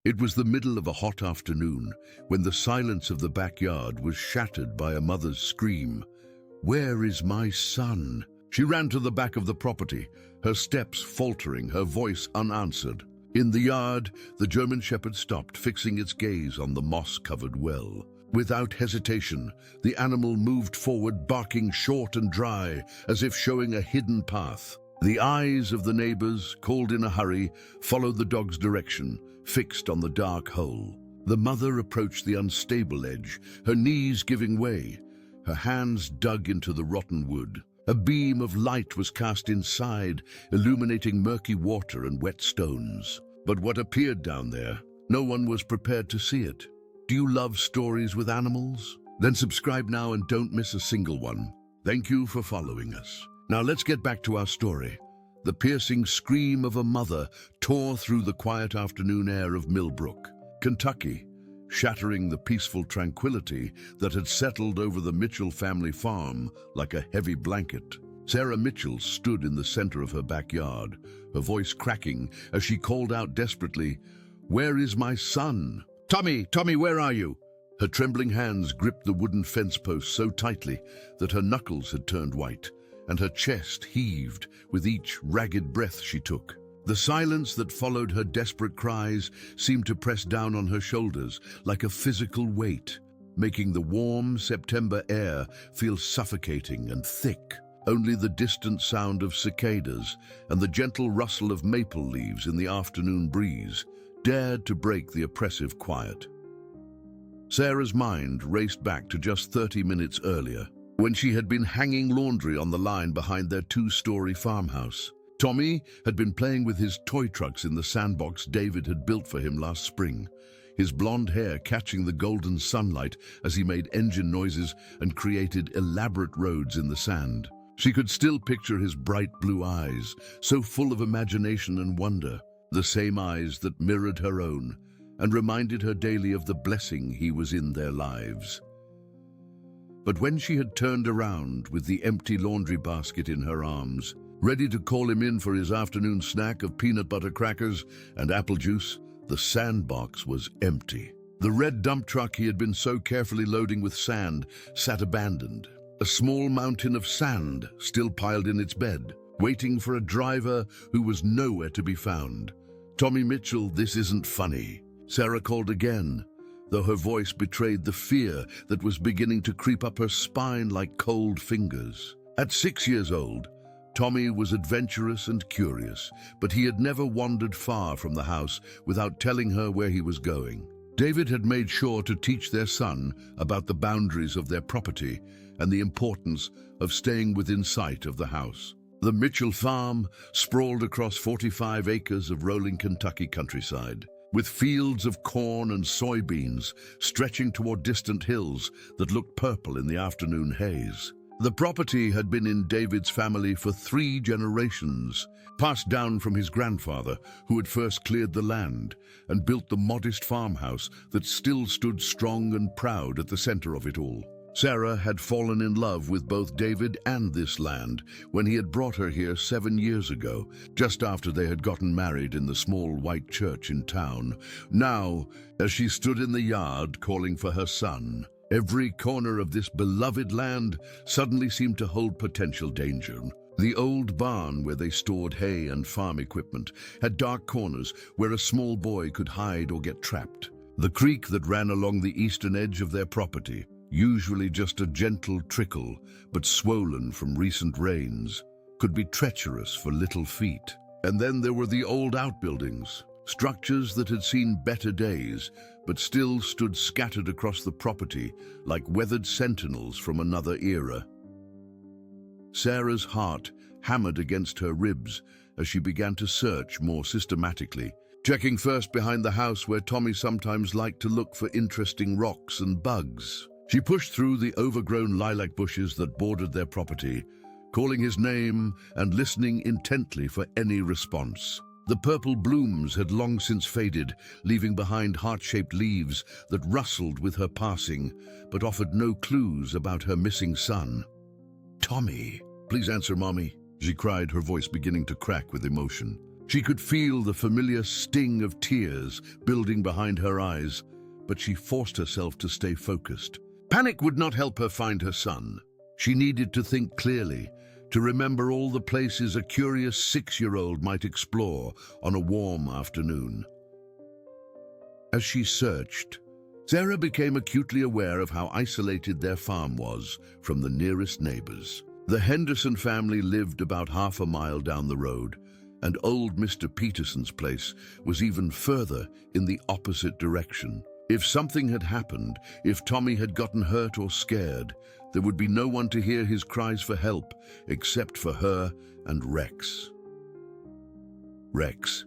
It was the middle of a hot afternoon when the silence of the backyard was shattered by a mother's scream. "Where is my son?" She ran to the back of the property, her steps faltering, her voice unanswered. In the yard, the German Shepherd stopped, fixing its gaze on the moss-covered well. Without hesitation, the animal moved forward, barking short and dry, as if showing a hidden path. The eyes of the neighbors, called in a hurry, followed the dog's direction, fixed on the dark hole. The mother approached the unstable edge, her knees giving way. Her hands dug into the rotten wood. A beam of light was cast inside, illuminating murky water and wet stones. But what appeared down there, no one was prepared to see it. Do you love stories with animals? Then subscribe now and don't miss a single one. Thank you for following us. Now let's get back to our story. The piercing scream of a mother tore through the quiet afternoon air of Millbrook, Kentucky, shattering the peaceful tranquility that had settled over the Mitchell family farm like a heavy blanket. Sarah Mitchell stood in the center of her backyard, her voice cracking as she called out desperately, "Where is my son? Tommy, Tommy, where are you?" Her trembling hands gripped the wooden fence post so tightly that her knuckles had turned white, and her chest heaved with each ragged breath she took. The silence that followed her desperate cries seemed to press down on her shoulders like a physical weight, making the warm September air feel suffocating and thick. Only the distant sound of cicadas and the gentle rustle of maple leaves in the afternoon breeze dared to break the oppressive quiet. Sarah's mind raced back to just 30 minutes earlier, when she had been hanging laundry on the line behind their two-story farmhouse. Tommy had been playing with his toy trucks in the sandbox David had built for him last spring, his blonde hair catching the golden sunlight as he made engine noises and created elaborate roads in the sand. She could still picture his bright blue eyes, so full of imagination and wonder, the same eyes that mirrored her own and reminded her daily of the blessing he was in their lives. But when she had turned around with the empty laundry basket in her arms, ready to call him in for his afternoon snack of peanut butter crackers and apple juice, the sandbox was empty. The red dump truck he had been so carefully loading with sand sat abandoned, a small mountain of sand still piled in its bed, waiting for a driver who was nowhere to be found. "Tommy Mitchell, this isn't funny," Sarah called again, though her voice betrayed the fear that was beginning to creep up her spine like cold fingers. At 6 years old, Tommy was adventurous and curious, but he had never wandered far from the house without telling her where he was going. David had made sure to teach their son about the boundaries of their property and the importance of staying within sight of the house. The Mitchell farm sprawled across 45 acres of rolling Kentucky countryside, with fields of corn and soybeans stretching toward distant hills that looked purple in the afternoon haze. The property had been in David's family for 3 generations, passed down from his grandfather, who had first cleared the land and built the modest farmhouse that still stood strong and proud at the center of it all. Sarah had fallen in love with both David and this land when he had brought her here 7 years ago, just after they had gotten married in the small white church in town. Now, as she stood in the yard calling for her son, every corner of this beloved land suddenly seemed to hold potential danger. The old barn where they stored hay and farm equipment had dark corners where a small boy could hide or get trapped. The creek that ran along the eastern edge of their property, usually just a gentle trickle but swollen from recent rains, could be treacherous for little feet. And then there were the old outbuildings, structures that had seen better days but still stood scattered across the property like weathered sentinels from another era. Sarah's heart hammered against her ribs as she began to search more systematically, checking first behind the house where Tommy sometimes liked to look for interesting rocks and bugs. She pushed through the overgrown lilac bushes that bordered their property, calling his name and listening intently for any response. The purple blooms had long since faded, leaving behind heart-shaped leaves that rustled with her passing, but offered no clues about her missing son. "Tommy, please answer, Mommy," she cried, her voice beginning to crack with emotion. She could feel the familiar sting of tears building behind her eyes, but she forced herself to stay focused. Panic would not help her find her son. She needed to think clearly, to remember all the places a curious 6-year-old might explore on a warm afternoon. As she searched, Sarah became acutely aware of how isolated their farm was from the nearest neighbors. The Henderson family lived about half a mile down the road, and old Mr. Peterson's place was even further in the opposite direction. If something had happened, if Tommy had gotten hurt or scared, there would be no one to hear his cries for help except for her and Rex. Rex.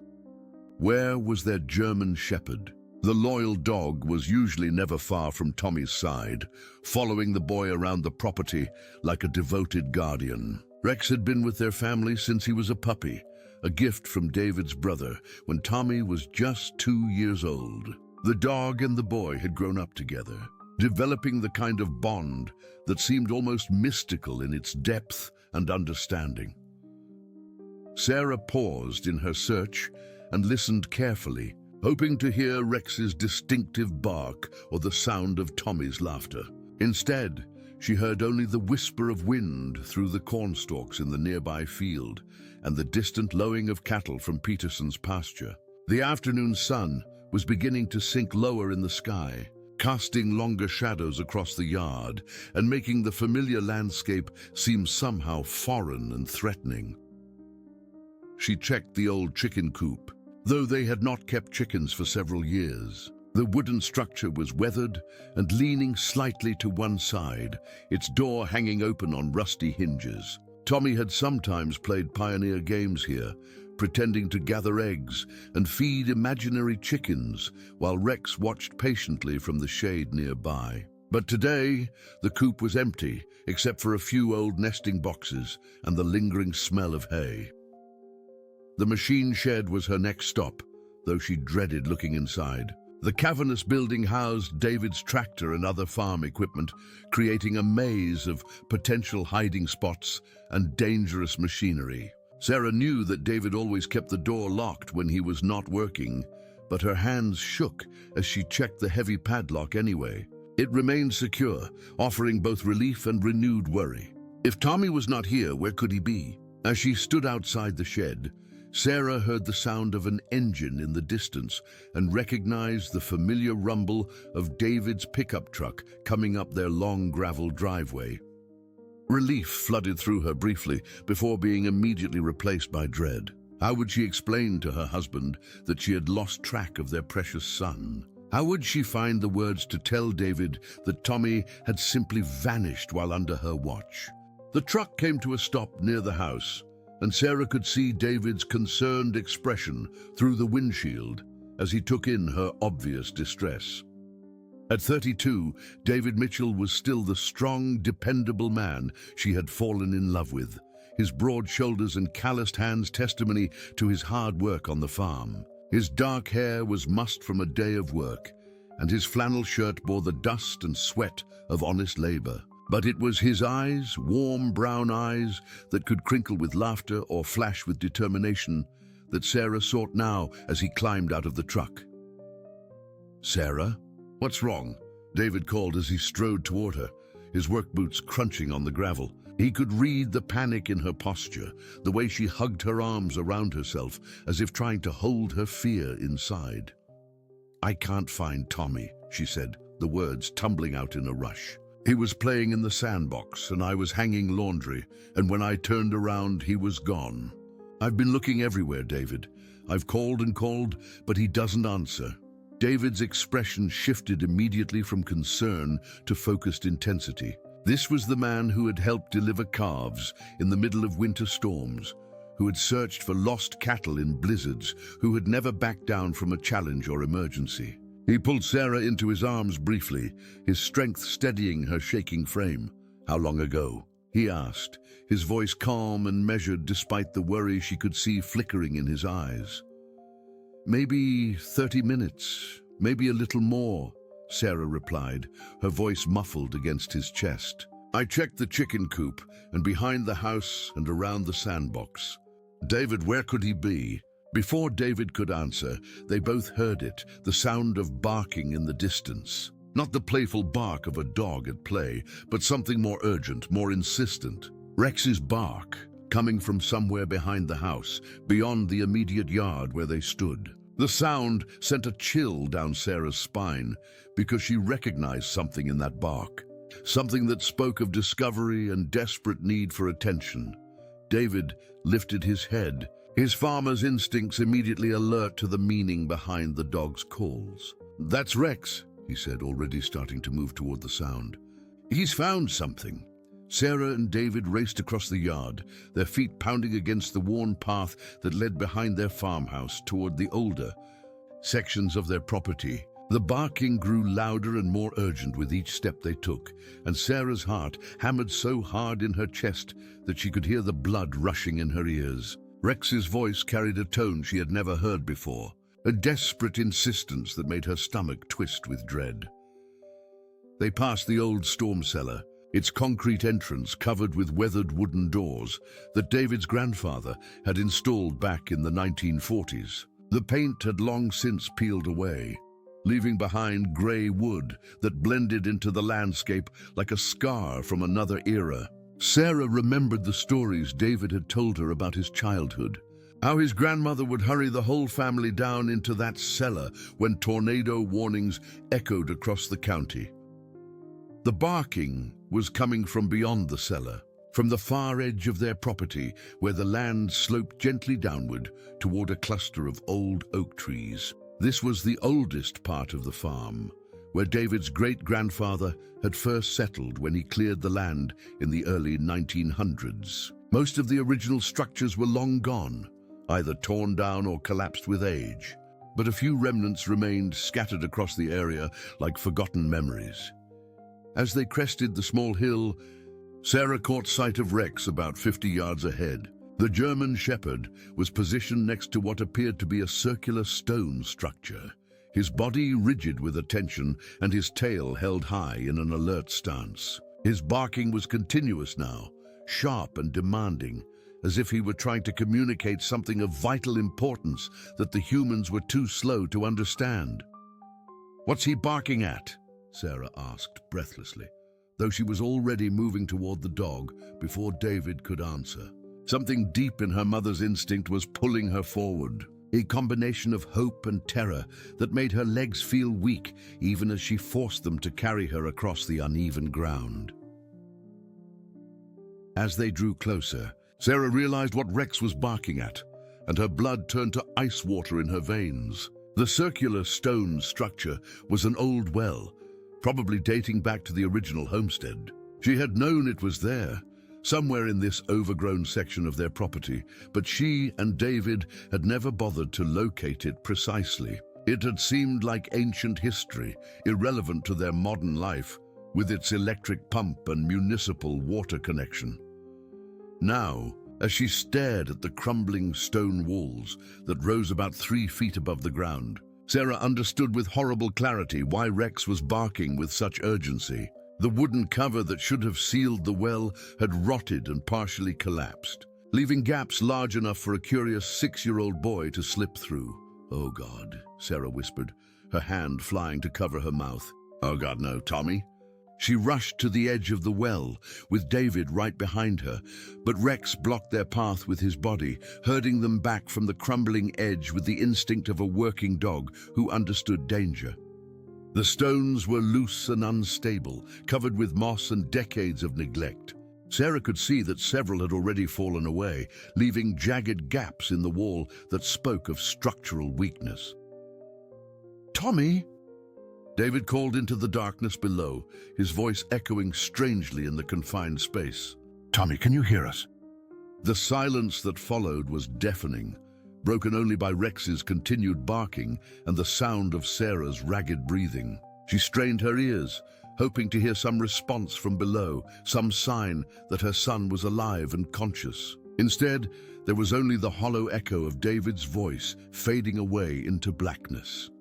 Where was their German shepherd? The loyal dog was usually never far from Tommy's side, following the boy around the property like a devoted guardian. Rex had been with their family since he was a puppy, a gift from David's brother when Tommy was just 2 years old. The dog and the boy had grown up together, developing the kind of bond that seemed almost mystical in its depth and understanding. Sarah paused in her search and listened carefully, hoping to hear Rex's distinctive bark or the sound of Tommy's laughter. Instead, she heard only the whisper of wind through the cornstalks in the nearby field and the distant lowing of cattle from Peterson's pasture. The afternoon sun was beginning to sink lower in the sky, casting longer shadows across the yard and making the familiar landscape seem somehow foreign and threatening. She checked the old chicken coop, though they had not kept chickens for several years. The wooden structure was weathered and leaning slightly to one side, its door hanging open on rusty hinges. Tommy had sometimes played pioneer games here, pretending to gather eggs and feed imaginary chickens while Rex watched patiently from the shade nearby. But today, the coop was empty, except for a few old nesting boxes and the lingering smell of hay. The machine shed was her next stop, though she dreaded looking inside. The cavernous building housed David's tractor and other farm equipment, creating a maze of potential hiding spots and dangerous machinery. Sarah knew that David always kept the door locked when he was not working, but her hands shook as she checked the heavy padlock anyway. It remained secure, offering both relief and renewed worry. If Tommy was not here, where could he be? As she stood outside the shed, Sarah heard the sound of an engine in the distance and recognized the familiar rumble of David's pickup truck coming up their long gravel driveway. Relief flooded through her briefly before being immediately replaced by dread. How would she explain to her husband that she had lost track of their precious son? How would she find the words to tell David that Tommy had simply vanished while under her watch? The truck came to a stop near the house, and Sarah could see David's concerned expression through the windshield as he took in her obvious distress. At 32, David Mitchell was still the strong, dependable man she had fallen in love with, his broad shoulders and calloused hands testimony to his hard work on the farm. His dark hair was mussed from a day of work, and his flannel shirt bore the dust and sweat of honest labor. But it was his eyes, warm brown eyes, that could crinkle with laughter or flash with determination, that Sarah sought now as he climbed out of the truck. "Sarah? What's wrong?" David called as he strode toward her, his work boots crunching on the gravel. He could read the panic in her posture, the way she hugged her arms around herself, as if trying to hold her fear inside. "I can't find Tommy," she said, the words tumbling out in a rush. "He was playing in the sandbox, and I was hanging laundry, and when I turned around, he was gone. I've been looking everywhere, David. I've called and called, but he doesn't answer." David's expression shifted immediately from concern to focused intensity. This was the man who had helped deliver calves in the middle of winter storms, who had searched for lost cattle in blizzards, who had never backed down from a challenge or emergency. He pulled Sarah into his arms briefly, his strength steadying her shaking frame. "How long ago?" he asked, his voice calm and measured despite the worry she could see flickering in his eyes. "Maybe 30 minutes, maybe a little more," Sarah replied, her voice muffled against his chest. "I checked the chicken coop and behind the house and around the sandbox." "David, where could he be?" Before David could answer, they both heard it, the sound of barking in the distance. Not the playful bark of a dog at play, but something more urgent, more insistent. Rex's bark, coming from somewhere behind the house, beyond the immediate yard where they stood. The sound sent a chill down Sarah's spine because she recognized something in that bark, something that spoke of discovery and desperate need for attention. David lifted his head, his farmer's instincts immediately alert to the meaning behind the dog's calls. "That's Rex," he said, already starting to move toward the sound. "He's found something." Sarah and David raced across the yard, their feet pounding against the worn path that led behind their farmhouse toward the older sections of their property. The barking grew louder and more urgent with each step they took, and Sarah's heart hammered so hard in her chest that she could hear the blood rushing in her ears. Rex's voice carried a tone she had never heard before, a desperate insistence that made her stomach twist with dread. They passed the old storm cellar, its concrete entrance covered with weathered wooden doors that David's grandfather had installed back in the 1940s. The paint had long since peeled away, leaving behind grey wood that blended into the landscape like a scar from another era. Sarah remembered the stories David had told her about his childhood, how his grandmother would hurry the whole family down into that cellar when tornado warnings echoed across the county. The barking was coming from beyond the cellar, from the far edge of their property where the land sloped gently downward toward a cluster of old oak trees. This was the oldest part of the farm, where David's great-grandfather had first settled when he cleared the land in the early 1900s. Most of the original structures were long gone, either torn down or collapsed with age, but a few remnants remained scattered across the area like forgotten memories. As they crested the small hill, Sarah caught sight of Rex about 50 yards ahead. The German Shepherd was positioned next to what appeared to be a circular stone structure, his body rigid with attention and his tail held high in an alert stance. His barking was continuous now, sharp and demanding, as if he were trying to communicate something of vital importance that the humans were too slow to understand. "What's he barking at?" Sarah asked breathlessly, though she was already moving toward the dog before David could answer. Something deep in her mother's instinct was pulling her forward, a combination of hope and terror that made her legs feel weak even as she forced them to carry her across the uneven ground. As they drew closer, Sarah realized what Rex was barking at, and her blood turned to ice water in her veins. The circular stone structure was an old well, probably dating back to the original homestead. She had known it was there, somewhere in this overgrown section of their property, but she and David had never bothered to locate it precisely. It had seemed like ancient history, irrelevant to their modern life, with its electric pump and municipal water connection. Now, as she stared at the crumbling stone walls that rose about 3 feet above the ground, Sarah understood with horrible clarity why Rex was barking with such urgency. The wooden cover that should have sealed the well had rotted and partially collapsed, leaving gaps large enough for a curious 6-year-old boy to slip through. "Oh God," Sarah whispered, her hand flying to cover her mouth. "Oh God, no, Tommy." She rushed to the edge of the well, with David right behind her, but Rex blocked their path with his body, herding them back from the crumbling edge with the instinct of a working dog who understood danger. The stones were loose and unstable, covered with moss and decades of neglect. Sarah could see that several had already fallen away, leaving jagged gaps in the wall that spoke of structural weakness. "Tommy!" David called into the darkness below, his voice echoing strangely in the confined space. "Tommy, can you hear us?" The silence that followed was deafening, broken only by Rex's continued barking and the sound of Sarah's ragged breathing. She strained her ears, hoping to hear some response from below, some sign that her son was alive and conscious. Instead, there was only the hollow echo of David's voice fading away into blackness.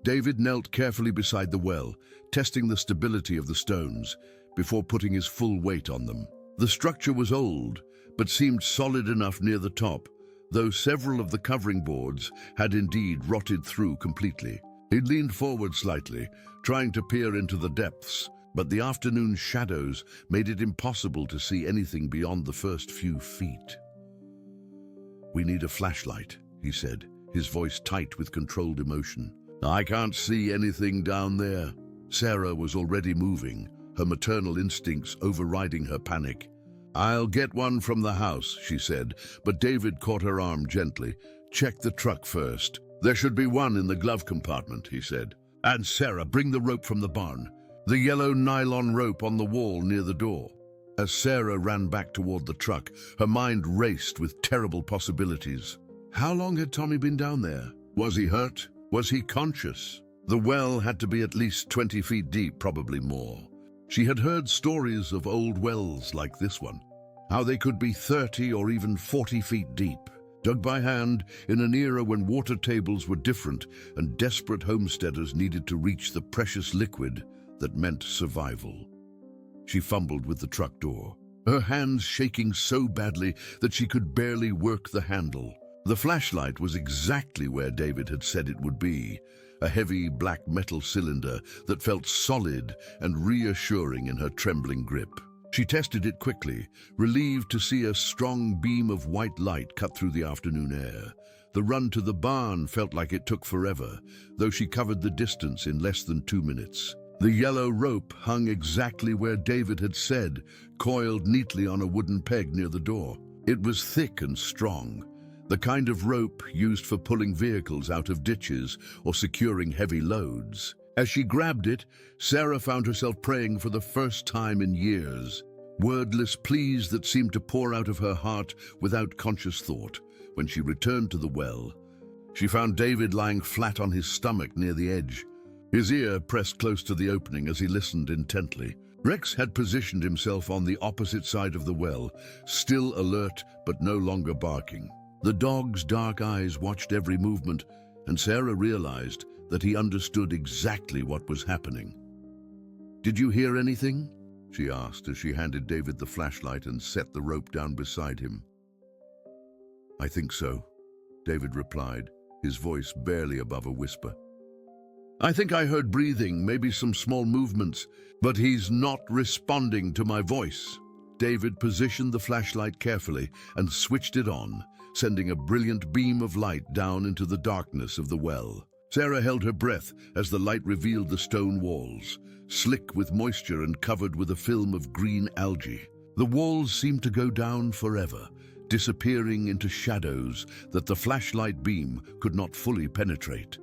David knelt carefully beside the well, testing the stability of the stones before putting his full weight on them. The structure was old, but seemed solid enough near the top though several of the covering boards had indeed rotted through completely. He leaned forward slightly, trying to peer into the depths, but the afternoon shadows made it impossible to see anything beyond the first few feet. "We need a flashlight," he said, his voice tight with controlled emotion. "I can't see anything down there." Sarah was already moving, her maternal instincts overriding her panic. "I'll get one from the house," she said, but David caught her arm gently. "Check the truck first. There should be one in the glove compartment," he said. "And Sarah, bring the rope from the barn. The yellow nylon rope on the wall near the door." As Sarah ran back toward the truck, her mind raced with terrible possibilities. How long had Tommy been down there? Was he hurt? Was he conscious? The well had to be at least 20 feet deep, probably more. She had heard stories of old wells like this one, how they could be 30 or even 40 feet deep, dug by hand in an era when water tables were different and desperate homesteaders needed to reach the precious liquid that meant survival. She fumbled with the truck door, her hands shaking so badly that she could barely work the handle. The flashlight was exactly where David had said it would be, a heavy black metal cylinder that felt solid and reassuring in her trembling grip. She tested it quickly, relieved to see a strong beam of white light cut through the afternoon air. The run to the barn felt like it took forever, though she covered the distance in less than 2 minutes. The yellow rope hung exactly where David had said, coiled neatly on a wooden peg near the door. It was thick and strong, the kind of rope used for pulling vehicles out of ditches or securing heavy loads. As she grabbed it, Sarah found herself praying for the first time in years, wordless pleas that seemed to pour out of her heart without conscious thought. When she returned to the well, she found David lying flat on his stomach near the edge, his ear pressed close to the opening as he listened intently. Rex had positioned himself on the opposite side of the well, still alert but no longer barking. The dog's dark eyes watched every movement, and Sarah realized that he understood exactly what was happening. "Did you hear anything?" she asked as she handed David the flashlight and set the rope down beside him. "I think so," David replied, his voice barely above a whisper. "I think I heard breathing, maybe some small movements, but he's not responding to my voice." David positioned the flashlight carefully and switched it on, sending a brilliant beam of light down into the darkness of the well. Sarah held her breath as the light revealed the stone walls, slick with moisture and covered with a film of green algae. The walls seemed to go down forever, disappearing into shadows that the flashlight beam could not fully penetrate.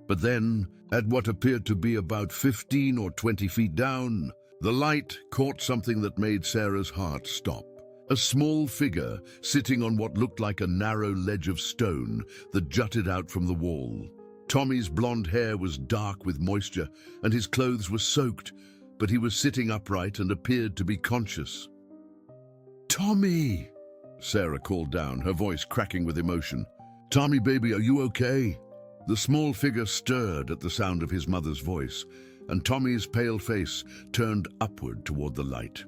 But then, at what appeared to be about 15 or 20 feet down, the light caught something that made Sarah's heart stop. A small figure sitting on what looked like a narrow ledge of stone that jutted out from the wall. Tommy's blonde hair was dark with moisture, and his clothes were soaked, but he was sitting upright and appeared to be conscious. "Tommy!" Sarah called down, her voice cracking with emotion. "Tommy, baby, are you okay?" The small figure stirred at the sound of his mother's voice, and Tommy's pale face turned upward toward the light.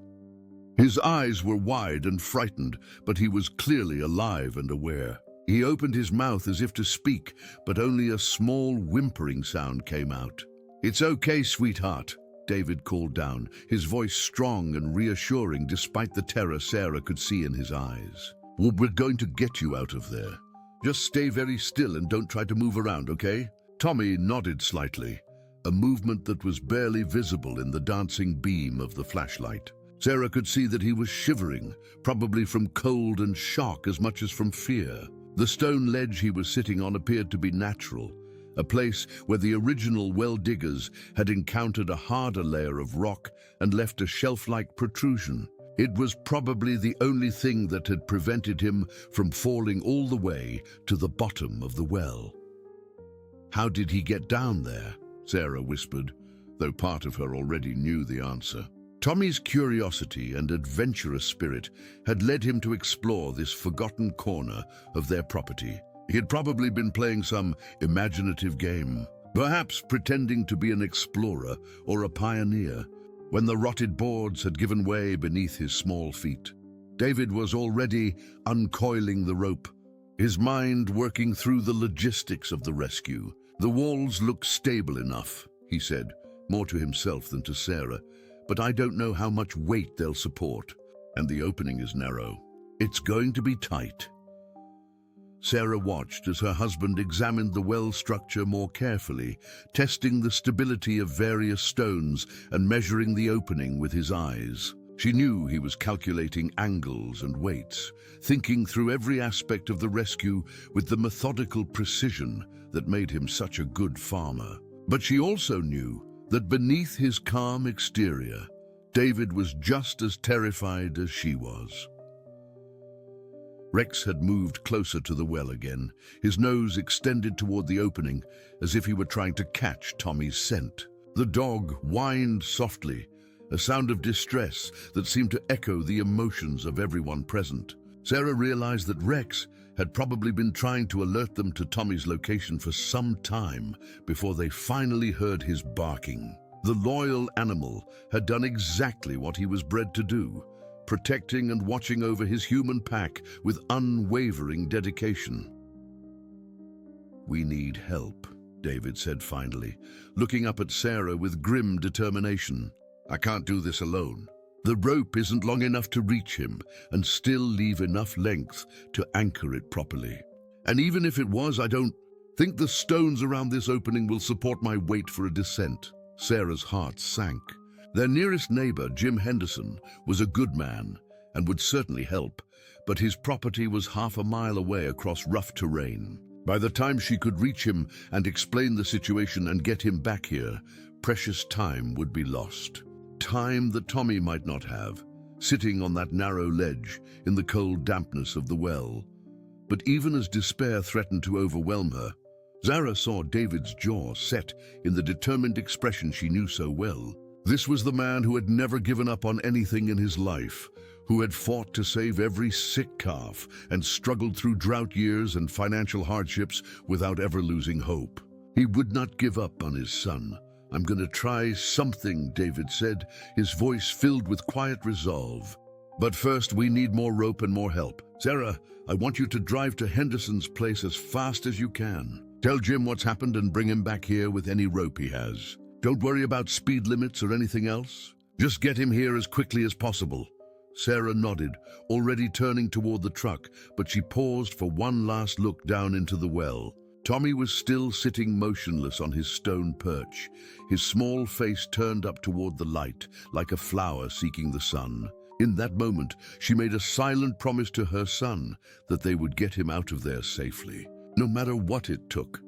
His eyes were wide and frightened, but he was clearly alive and aware. He opened his mouth as if to speak, but only a small whimpering sound came out. "It's okay, sweetheart," David called down, his voice strong and reassuring despite the terror Sarah could see in his eyes. "We're going to get you out of there. Just stay very still and don't try to move around, okay?" Tommy nodded slightly, a movement that was barely visible in the dancing beam of the flashlight. Sarah could see that he was shivering, probably from cold and shock as much as from fear. The stone ledge he was sitting on appeared to be natural, a place where the original well diggers had encountered a harder layer of rock and left a shelf-like protrusion. It was probably the only thing that had prevented him from falling all the way to the bottom of the well. "How did he get down there?" Sarah whispered, though part of her already knew the answer. Tommy's curiosity and adventurous spirit had led him to explore this forgotten corner of their property. He had probably been playing some imaginative game, perhaps pretending to be an explorer or a pioneer, when the rotted boards had given way beneath his small feet. David was already uncoiling the rope. his mind working through the logistics of the rescue. "The walls look stable enough," he said, more to himself than to Sarah, "but I don't know how much weight they'll support. And the opening is narrow. It's going to be tight." Sarah watched as her husband examined the well structure more carefully, testing the stability of various stones and measuring the opening with his eyes. She knew he was calculating angles and weights, thinking through every aspect of the rescue with the methodical precision that made him such a good farmer. But she also knew that beneath his calm exterior, David was just as terrified as she was. Rex had moved closer to the well again, his nose extended toward the opening, as if he were trying to catch Tommy's scent. The dog whined softly, a sound of distress that seemed to echo the emotions of everyone present. Sarah realized that Rex had probably been trying to alert them to Tommy's location for some time before they finally heard his barking. The loyal animal had done exactly what he was bred to do, protecting and watching over his human pack with unwavering dedication. "We need help," David said finally, looking up at Sarah with grim determination. "I can't do this alone. The rope isn't long enough to reach him and still leave enough length to anchor it properly. And even if it was, I don't think the stones around this opening will support my weight for a descent." Sarah's heart sank. Their nearest neighbor, Jim Henderson, was a good man and would certainly help, but his property was half a mile away across rough terrain. By the time she could reach him and explain the situation and get him back here, precious time would be lost. Time that Tommy might not have, sitting on that narrow ledge in the cold dampness of the well. But even as despair threatened to overwhelm her, Sarah saw David's jaw set in the determined expression she knew so well. This was the man who had never given up on anything in his life, who had fought to save every sick calf and struggled through drought years and financial hardships without ever losing hope. He would not give up on his son. "I'm going to try something," David said, his voice filled with quiet resolve. "But first, we need more rope and more help. Sarah, I want you to drive to Henderson's place as fast as you can. Tell Jim what's happened and bring him back here with any rope he has. Don't worry about speed limits or anything else. Just get him here as quickly as possible." Sarah nodded, already turning toward the truck, but she paused for one last look down into the well. Tommy was still sitting motionless on his stone perch, his small face turned up toward the light, like a flower seeking the sun. In that moment, she made a silent promise to her son that they would get him out of there safely, no matter what it took.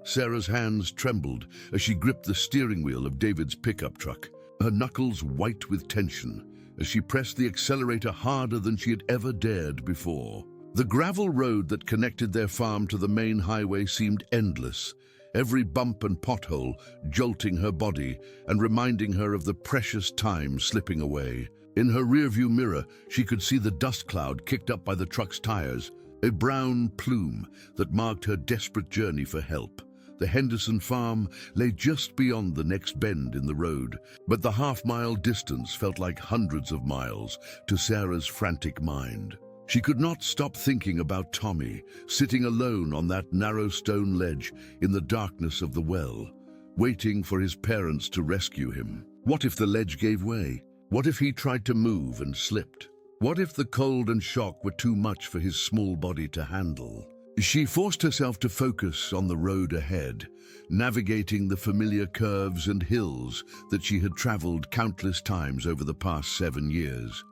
Sarah's hands trembled as she gripped the steering wheel of David's pickup truck, her knuckles white with tension, as she pressed the accelerator harder than she had ever dared before. The gravel road that connected their farm to the main highway seemed endless, every bump and pothole jolting her body and reminding her of the precious time slipping away. In her rearview mirror, she could see the dust cloud kicked up by the truck's tires, a brown plume that marked her desperate journey for help. The Henderson farm lay just beyond the next bend in the road, but the half-mile distance felt like hundreds of miles to Sarah's frantic mind. She could not stop thinking about Tommy, sitting alone on that narrow stone ledge in the darkness of the well, waiting for his parents to rescue him. What if the ledge gave way? What if he tried to move and slipped? What if the cold and shock were too much for his small body to handle? She forced herself to focus on the road ahead, navigating the familiar curves and hills that she had traveled countless times over the past 7 years.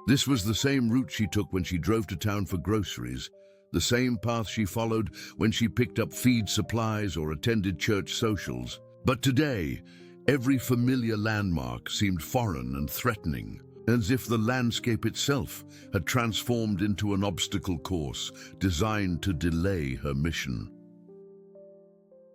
This was the same route she took when she drove to town for groceries, the same path she followed when she picked up feed supplies or attended church socials. But today, every familiar landmark seemed foreign and threatening, as if the landscape itself had transformed into an obstacle course designed to delay her mission.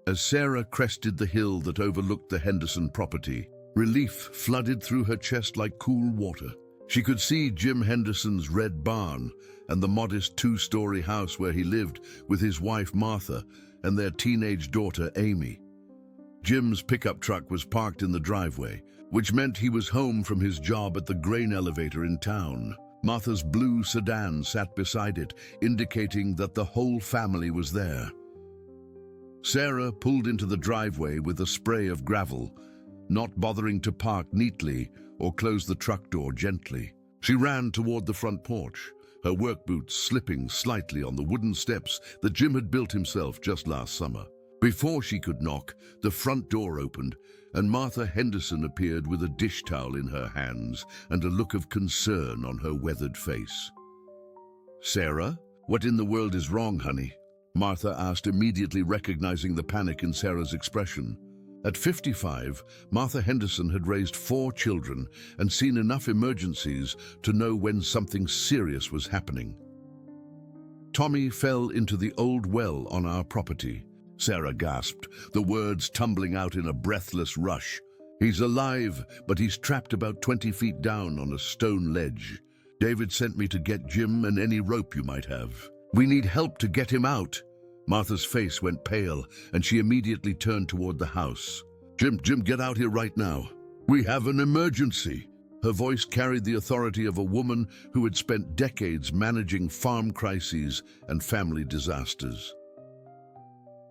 As Sarah crested the hill that overlooked the Henderson property, relief flooded through her chest like cool water. She could see Jim Henderson's red barn and the modest 2-story house where he lived with his wife Martha and their teenage daughter Amy. Jim's pickup truck was parked in the driveway, which meant he was home from his job at the grain elevator in town. Martha's blue sedan sat beside it, indicating that the whole family was there. Sarah pulled into the driveway with a spray of gravel, not bothering to park neatly or close the truck door gently. She ran toward the front porch, her work boots slipping slightly on the wooden steps that Jim had built himself just last summer. Before she could knock, the front door opened, and Martha Henderson appeared with a dish towel in her hands and a look of concern on her weathered face. "Sarah, what in the world is wrong, honey?" Martha asked, immediately recognizing the panic in Sarah's expression. At 55, Martha Henderson had raised 4 children and seen enough emergencies to know when something serious was happening. "Tommy fell into the old well on our property," Sarah gasped, the words tumbling out in a breathless rush. "He's alive, but he's trapped about 20 feet down on a stone ledge. David sent me to get Jim and any rope you might have. We need help to get him out." Martha's face went pale, and she immediately turned toward the house. Jim, get out here right now. We have an emergency." Her voice carried the authority of a woman who had spent decades managing farm crises and family disasters.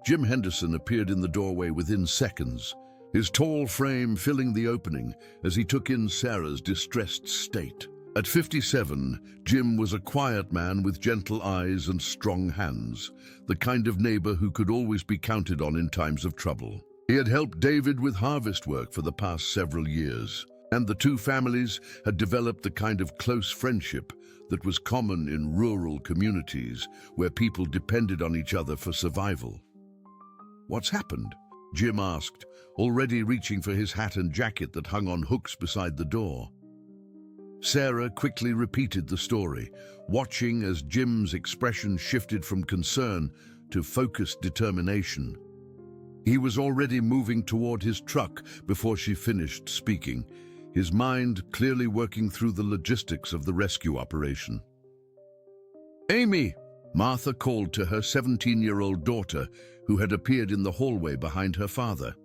Jim Henderson appeared in the doorway within seconds, his tall frame filling the opening as he took in Sarah's distressed state. At 57, Jim was a quiet man with gentle eyes and strong hands, the kind of neighbor who could always be counted on in times of trouble. He had helped David with harvest work for the past several years, and the two families had developed the kind of close friendship that was common in rural communities where people depended on each other for survival. "What's happened?" Jim asked, already reaching for his hat and jacket that hung on hooks beside the door. Sarah quickly repeated the story, watching as Jim's expression shifted from concern to focused determination. He was already moving toward his truck before she finished speaking, his mind clearly working through the logistics of the rescue operation. "Amy!" Martha called to her 17-year-old daughter, who had appeared in the hallway behind her father.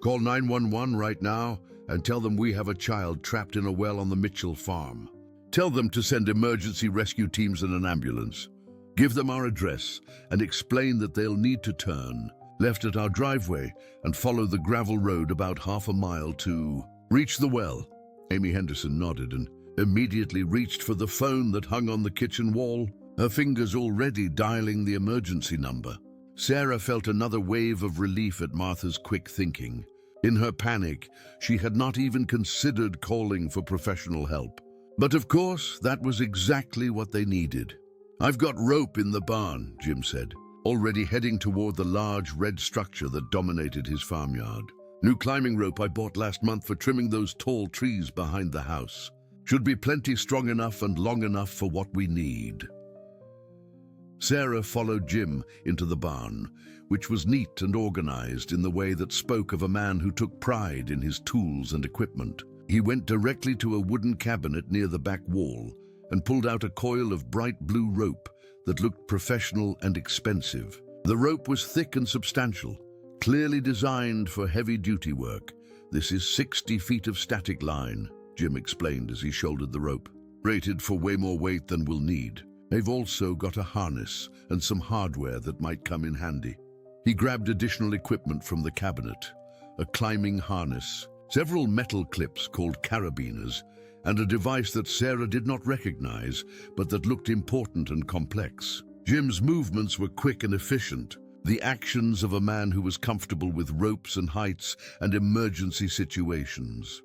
"Call 911 right now and tell them we have a child trapped in a well on the Mitchell farm. Tell them to send emergency rescue teams and an ambulance. Give them our address and explain that they'll need to turn left at our driveway and follow the gravel road about half a mile to reach the well." Amy Henderson nodded and immediately reached for the phone that hung on the kitchen wall, her fingers already dialing the emergency number. Sarah felt another wave of relief at Martha's quick thinking. In her panic, she had not even considered calling for professional help. But of course, that was exactly what they needed. "I've got rope in the barn," Jim said, already heading toward the large red structure that dominated his farmyard. "New climbing rope I bought last month for trimming those tall trees behind the house. Should be plenty strong enough and long enough for what we need." Sarah followed Jim into the barn, which was neat and organized in the way that spoke of a man who took pride in his tools and equipment. He went directly to a wooden cabinet near the back wall and pulled out a coil of bright blue rope that looked professional and expensive. The rope was thick and substantial, clearly designed for heavy-duty work. "This is 60 feet of static line," Jim explained as he shouldered the rope. "Rated for way more weight than we'll need. They've also got a harness and some hardware that might come in handy." He grabbed additional equipment from the cabinet, a climbing harness, several metal clips called carabiners, and a device that Sarah did not recognize, but that looked important and complex. Jim's movements were quick and efficient, the actions of a man who was comfortable with ropes and heights and emergency situations.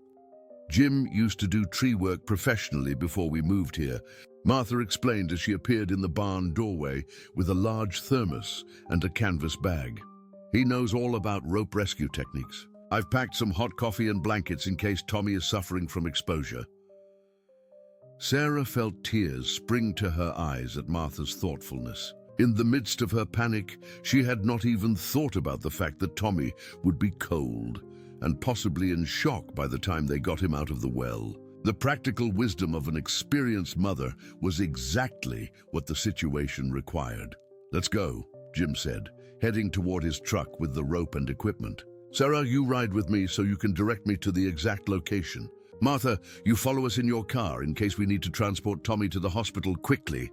"Jim used to do tree work professionally before we moved here," Martha explained as she appeared in the barn doorway with a large thermos and a canvas bag. "He knows all about rope rescue techniques. I've packed some hot coffee and blankets in case Tommy is suffering from exposure." Sarah felt tears spring to her eyes at Martha's thoughtfulness. In the midst of her panic, she had not even thought about the fact that Tommy would be cold and possibly in shock by the time they got him out of the well. The practical wisdom of an experienced mother was exactly what the situation required. "Let's go," Jim said, heading toward his truck with the rope and equipment. "Sarah, you ride with me so you can direct me to the exact location. Martha, you follow us in your car in case we need to transport Tommy to the hospital quickly.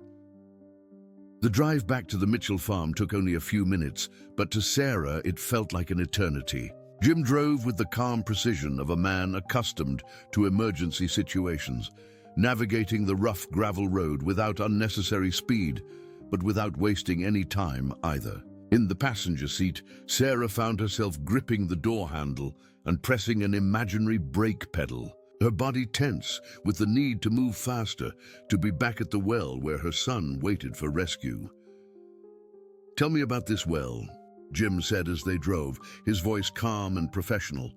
The drive back to the Mitchell farm took only a few minutes, but to Sarah it felt like an eternity. Jim drove with the calm precision of a man accustomed to emergency situations, navigating the rough gravel road without unnecessary speed, but without wasting any time either. In the passenger seat, Sarah found herself gripping the door handle and pressing an imaginary brake pedal, her body tense with the need to move faster, to be back at the well where her son waited for rescue. "Tell me about this well," Jim said as they drove, his voice calm and professional.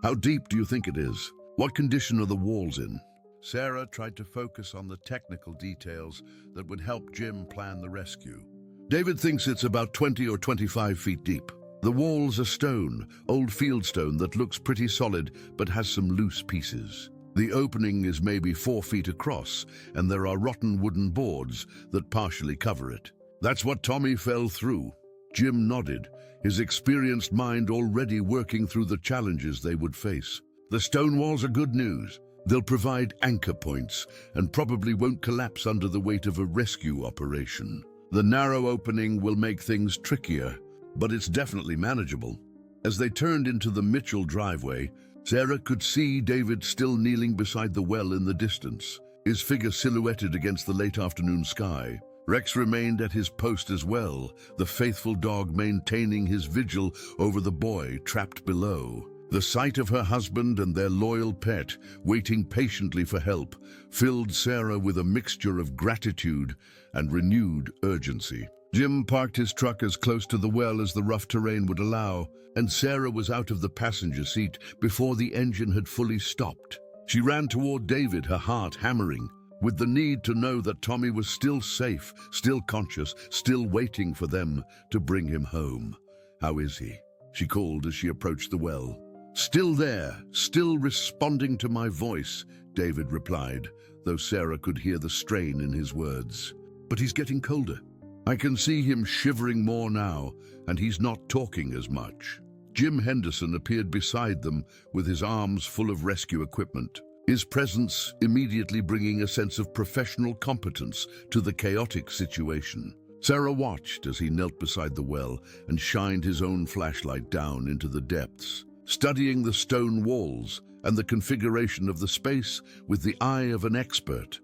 "How deep do you think it is? What condition are the walls in?" Sarah tried to focus on the technical details that would help Jim plan the rescue. "David thinks it's about 20 or 25 feet deep. The walls are stone, old fieldstone that looks pretty solid but has some loose pieces. The opening is maybe 4 feet across, and there are rotten wooden boards that partially cover it. That's what Tommy fell through." Jim nodded, his experienced mind already working through the challenges they would face. "The stone walls are good news. They'll provide anchor points and probably won't collapse under the weight of a rescue operation. The narrow opening will make things trickier, but it's definitely manageable." As they turned into the Mitchell driveway, Sarah could see David still kneeling beside the well in the distance, his figure silhouetted against the late afternoon sky. Rex remained at his post as well, the faithful dog maintaining his vigil over the boy trapped below. The sight of her husband and their loyal pet waiting patiently for help filled Sarah with a mixture of gratitude and renewed urgency. Jim parked his truck as close to the well as the rough terrain would allow, and Sarah was out of the passenger seat before the engine had fully stopped. She ran toward David, her heart hammering, with the need to know that Tommy was still safe, still conscious, still waiting for them to bring him home. "How is he?" she called as she approached the well. "Still there, still responding to my voice," David replied, though Sarah could hear the strain in his words. "But he's getting colder. I can see him shivering more now, and he's not talking as much." Jim Henderson appeared beside them with his arms full of rescue equipment, his presence immediately bringing a sense of professional competence to the chaotic situation. Sarah watched as he knelt beside the well and shined his own flashlight down into the depths, studying the stone walls and the configuration of the space with the eye of an expert.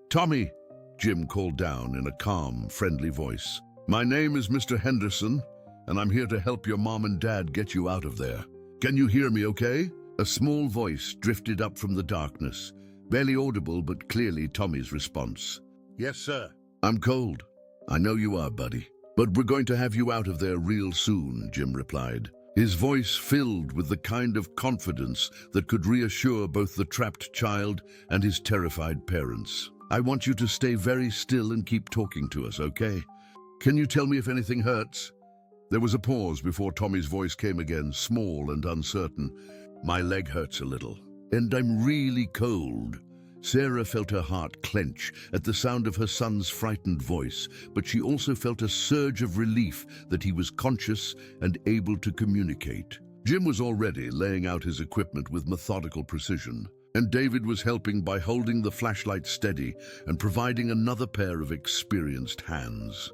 "Tommy," Jim called down in a calm, friendly voice. "My name is Mr. Henderson, and I'm here to help your mom and dad get you out of there. Can you hear me okay?" A small voice drifted up from the darkness, barely audible but clearly Tommy's response. "Yes, sir." "I'm cold. I know you are, buddy. But we're going to have you out of there real soon," Jim replied, his voice filled with the kind of confidence that could reassure both the trapped child and his terrified parents. "I want you to stay very still and keep talking to us, okay? Can you tell me if anything hurts?" There was a pause before Tommy's voice came again, small and uncertain. "My leg hurts a little, and I'm really cold." Sarah felt her heart clench at the sound of her son's frightened voice, but she also felt a surge of relief that he was conscious and able to communicate. Jim was already laying out his equipment with methodical precision, and David was helping by holding the flashlight steady and providing another pair of experienced hands.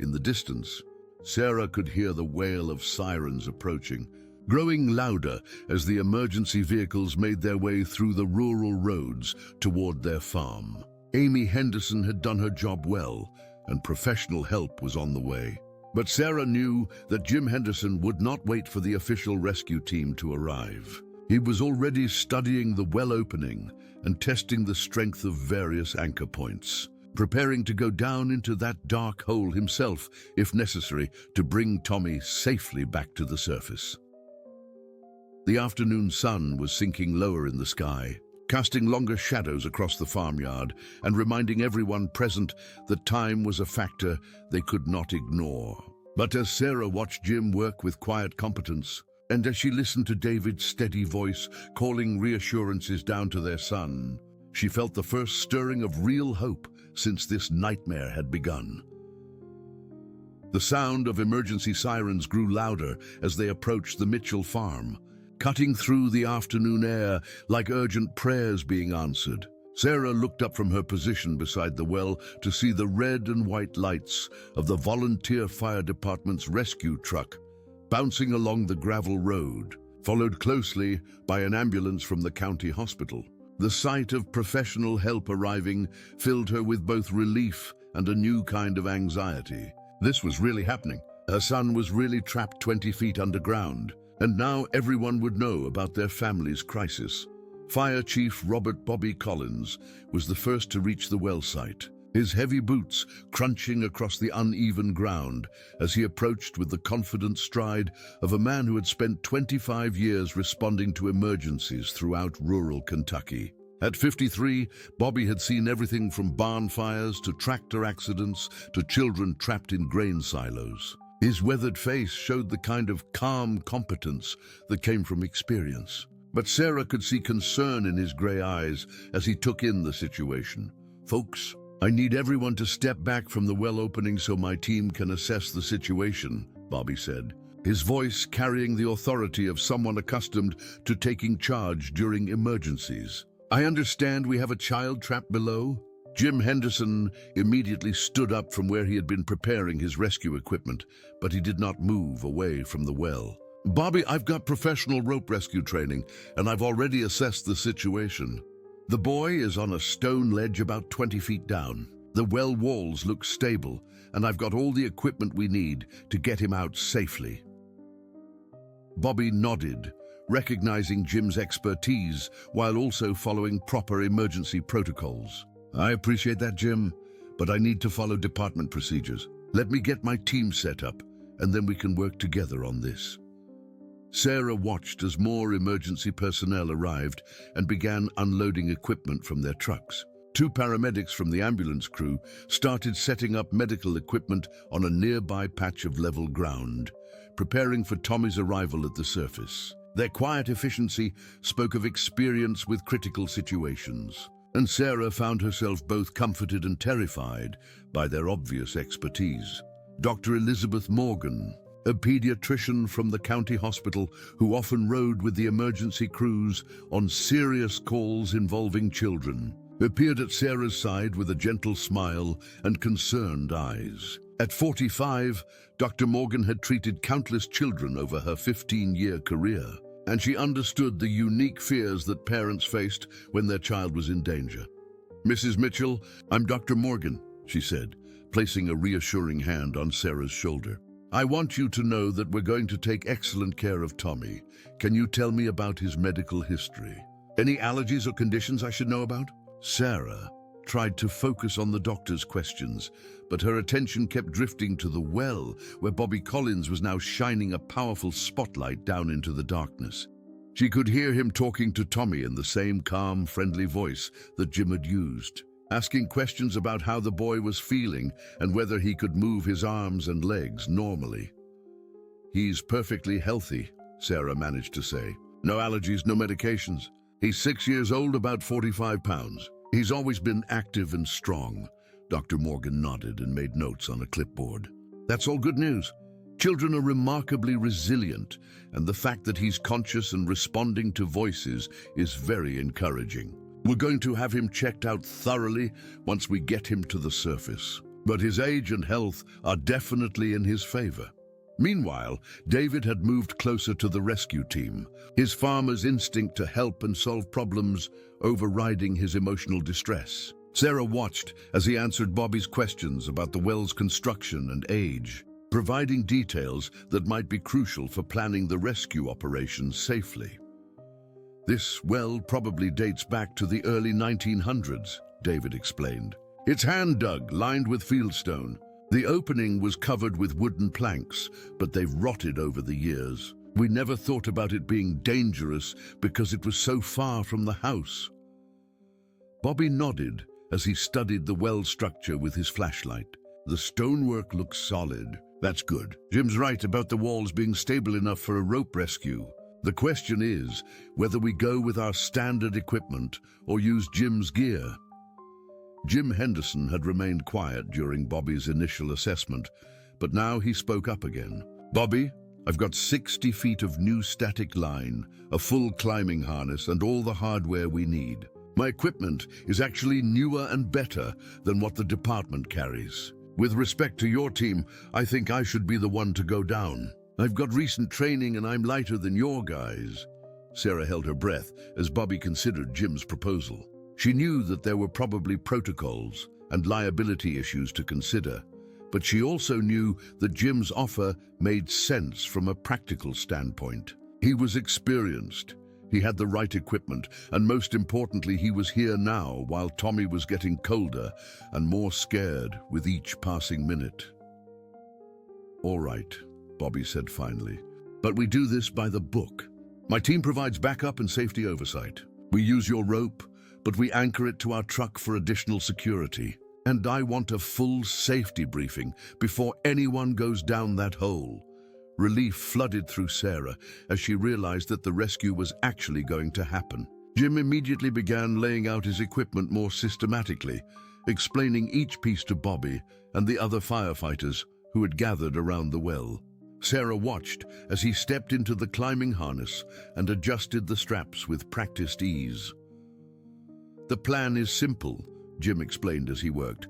In the distance, Sarah could hear the wail of sirens approaching, growing louder as the emergency vehicles made their way through the rural roads toward their farm. Amy Henderson had done her job well, and professional help was on the way. But Sarah knew that Jim Henderson would not wait for the official rescue team to arrive. He was already studying the well opening and testing the strength of various anchor points, preparing to go down into that dark hole himself, if necessary, to bring Tommy safely back to the surface. The afternoon sun was sinking lower in the sky, casting longer shadows across the farmyard and reminding everyone present that time was a factor they could not ignore. But as Sarah watched Jim work with quiet competence, and as she listened to David's steady voice calling reassurances down to their son, she felt the first stirring of real hope since this nightmare had begun. The sound of emergency sirens grew louder as they approached the Mitchell farm, cutting through the afternoon air like urgent prayers being answered. Sarah looked up from her position beside the well to see the red and white lights of the volunteer fire department's rescue truck bouncing along the gravel road, followed closely by an ambulance from the county hospital. The sight of professional help arriving filled her with both relief and a new kind of anxiety. This was really happening. Her son was really trapped 20 feet underground, and now everyone would know about their family's crisis. Fire Chief Robert "Bobby" Collins was the first to reach the well site, his heavy boots crunching across the uneven ground as he approached with the confident stride of a man who had spent 25 years responding to emergencies throughout rural Kentucky. At 53, Bobby had seen everything from barn fires to tractor accidents to children trapped in grain silos. His weathered face showed the kind of calm competence that came from experience. But Sarah could see concern in his gray eyes as he took in the situation. "Folks, I need everyone to step back from the well opening so my team can assess the situation," Bobby said, his voice carrying the authority of someone accustomed to taking charge during emergencies. "I understand we have a child trapped below." Jim Henderson immediately stood up from where he had been preparing his rescue equipment, but he did not move away from the well. "Bobby, I've got professional rope rescue training, and I've already assessed the situation. The boy is on a stone ledge about 20 feet down. The well walls look stable, and I've got all the equipment we need to get him out safely." Bobby nodded, recognizing Jim's expertise while also following proper emergency protocols. "I appreciate that, Jim, but I need to follow department procedures. Let me get my team set up, and then we can work together on this." Sarah watched as more emergency personnel arrived and began unloading equipment from their trucks. 2 paramedics from the ambulance crew started setting up medical equipment on a nearby patch of level ground, preparing for Tommy's arrival at the surface. Their quiet efficiency spoke of experience with critical situations, and Sarah found herself both comforted and terrified by their obvious expertise. Dr. Elizabeth Morgan, a pediatrician from the county hospital who often rode with the emergency crews on serious calls involving children, appeared at Sarah's side with a gentle smile and concerned eyes. At 45, Dr. Morgan had treated countless children over her 15-year career, and she understood the unique fears that parents faced when their child was in danger. "Mrs. Mitchell, I'm Dr. Morgan," she said, placing a reassuring hand on Sarah's shoulder. "I want you to know that we're going to take excellent care of Tommy. Can you tell me about his medical history? Any allergies or conditions I should know about?" Sarah tried to focus on the doctor's questions, but her attention kept drifting to the well, where Bobby Collins was now shining a powerful spotlight down into the darkness. She could hear him talking to Tommy in the same calm, friendly voice that Jim had used, asking questions about how the boy was feeling and whether he could move his arms and legs normally. "He's perfectly healthy," Sarah managed to say. "No allergies, no medications. He's 6 years old, about 45 pounds. He's always been active and strong." Dr. Morgan nodded and made notes on a clipboard. "That's all good news. Children are remarkably resilient, and the fact that he's conscious and responding to voices is very encouraging. We're going to have him checked out thoroughly once we get him to the surface, but his age and health are definitely in his favor." Meanwhile, David had moved closer to the rescue team, his farmer's instinct to help and solve problems overriding his emotional distress. Sarah watched as he answered Bobby's questions about the well's construction and age, providing details that might be crucial for planning the rescue operation safely. "This well probably dates back to the early 1900s, David explained. "It's hand-dug, lined with fieldstone. The opening was covered with wooden planks, but they've rotted over the years. We never thought about it being dangerous because it was so far from the house." Bobby nodded as he studied the well structure with his flashlight. "The stonework looks solid. That's good. Jim's right about the walls being stable enough for a rope rescue. The question is whether we go with our standard equipment or use Jim's gear." Jim Henderson had remained quiet during Bobby's initial assessment, but now he spoke up again. "Bobby, I've got 60 feet of new static line, a full climbing harness, and all the hardware we need. My equipment is actually newer and better than what the department carries. With respect to your team, I think I should be the one to go down. I've got recent training and I'm lighter than your guys." Sarah held her breath as Bobby considered Jim's proposal. She knew that there were probably protocols and liability issues to consider, but she also knew that Jim's offer made sense from a practical standpoint. He was experienced, he had the right equipment, and most importantly, he was here now while Tommy was getting colder and more scared with each passing minute. "All right," Bobby said finally, "but we do this by the book. My team provides backup and safety oversight. We use your rope, but we anchor it to our truck for additional security. And I want a full safety briefing before anyone goes down that hole." Relief flooded through Sarah as she realized that the rescue was actually going to happen. Jim immediately began laying out his equipment more systematically, explaining each piece to Bobby and the other firefighters who had gathered around the well. Sarah watched as he stepped into the climbing harness and adjusted the straps with practiced ease. "The plan is simple," Jim explained as he worked.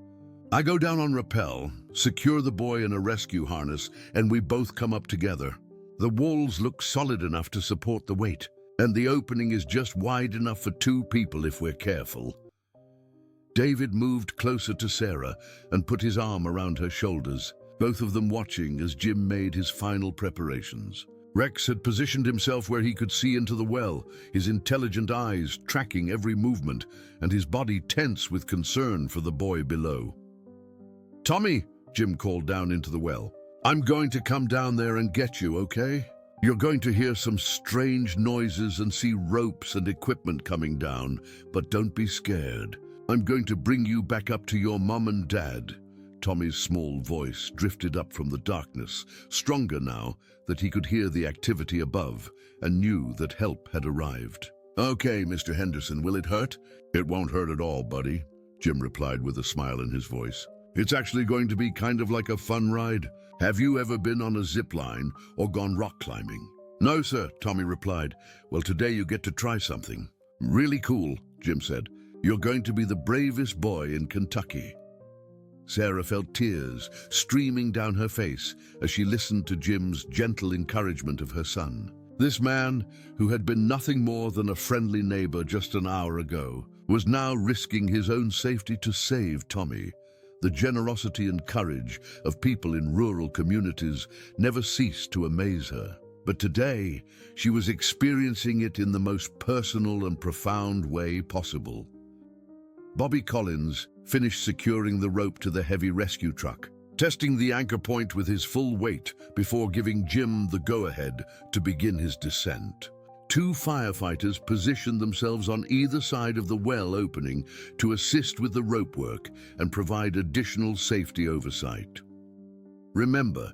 "I go down on rappel, secure the boy in a rescue harness, and we both come up together. The walls look solid enough to support the weight, and the opening is just wide enough for 2 people if we're careful." David moved closer to Sarah and put his arm around her shoulders, both of them watching as Jim made his final preparations. Rex had positioned himself where he could see into the well, his intelligent eyes tracking every movement and his body tense with concern for the boy below. "Tommy," Jim called down into the well, "I'm going to come down there and get you, okay? You're going to hear some strange noises and see ropes and equipment coming down, but don't be scared. I'm going to bring you back up to your mom and dad." Tommy's small voice drifted up from the darkness, stronger now that he could hear the activity above and knew that help had arrived. "Okay, Mr. Henderson, will it hurt?" "It won't hurt at all, buddy," Jim replied with a smile in his voice. "It's actually going to be kind of like a fun ride. Have you ever been on a zip line or gone rock climbing?" "No, sir," Tommy replied. "Well, today you get to try something." "Really cool," Jim said. "You're going to be the bravest boy in Kentucky." Sarah felt tears streaming down her face as she listened to Jim's gentle encouragement of her son. This man, who had been nothing more than a friendly neighbor just an hour ago, was now risking his own safety to save Tommy. The generosity and courage of people in rural communities never ceased to amaze her. But today, she was experiencing it in the most personal and profound way possible. Bobby Collins finished securing the rope to the heavy rescue truck, testing the anchor point with his full weight before giving Jim the go-ahead to begin his descent. 2 firefighters positioned themselves on either side of the well opening to assist with the rope work and provide additional safety oversight. "Remember,"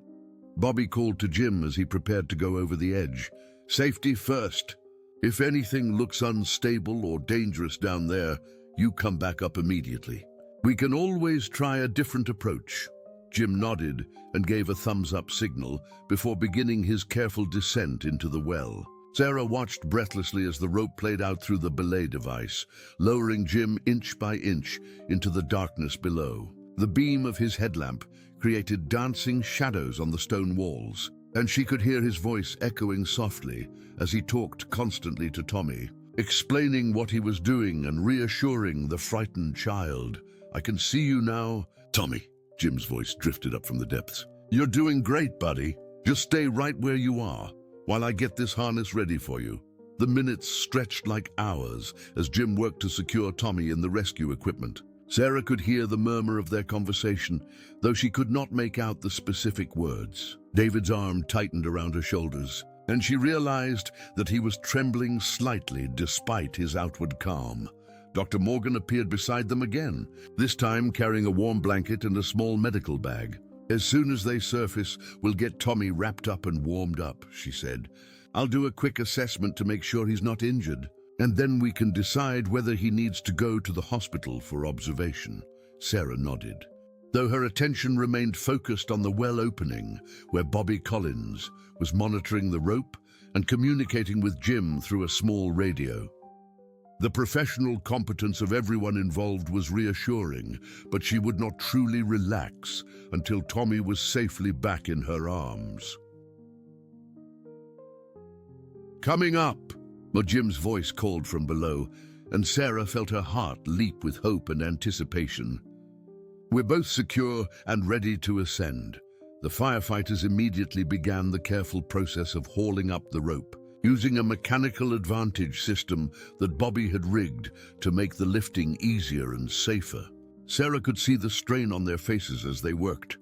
Bobby called to Jim as he prepared to go over the edge, "safety first. If anything looks unstable or dangerous down there, you come back up immediately. We can always try a different approach." Jim nodded and gave a thumbs-up signal before beginning his careful descent into the well. Sarah watched breathlessly as the rope played out through the belay device, lowering Jim inch by inch into the darkness below. The beam of his headlamp created dancing shadows on the stone walls, and she could hear his voice echoing softly as he talked constantly to Tommy, explaining what he was doing and reassuring the frightened child. "I can see you now." "Tommy," Jim's voice drifted up from the depths. "You're doing great, buddy. Just stay right where you are while I get this harness ready for you." The minutes stretched like hours as Jim worked to secure Tommy in the rescue equipment. Sarah could hear the murmur of their conversation, though she could not make out the specific words. David's arm tightened around her shoulders, and she realized that he was trembling slightly despite his outward calm. Dr. Morgan appeared beside them again, this time carrying a warm blanket and a small medical bag. "As soon as they surface, we'll get Tommy wrapped up and warmed up," she said. "I'll do a quick assessment to make sure he's not injured, and then we can decide whether he needs to go to the hospital for observation." Sarah nodded. though her attention remained focused on the well opening, where Bobby Collins was monitoring the rope and communicating with Jim through a small radio. The professional competence of everyone involved was reassuring, but she would not truly relax until Tommy was safely back in her arms. "Coming up," Jim's voice called from below, and Sarah felt her heart leap with hope and anticipation. "We're both secure and ready to ascend." The firefighters immediately began the careful process of hauling up the rope, using a mechanical advantage system that Bobby had rigged to make the lifting easier and safer. Sarah could see the strain on their faces as they worked,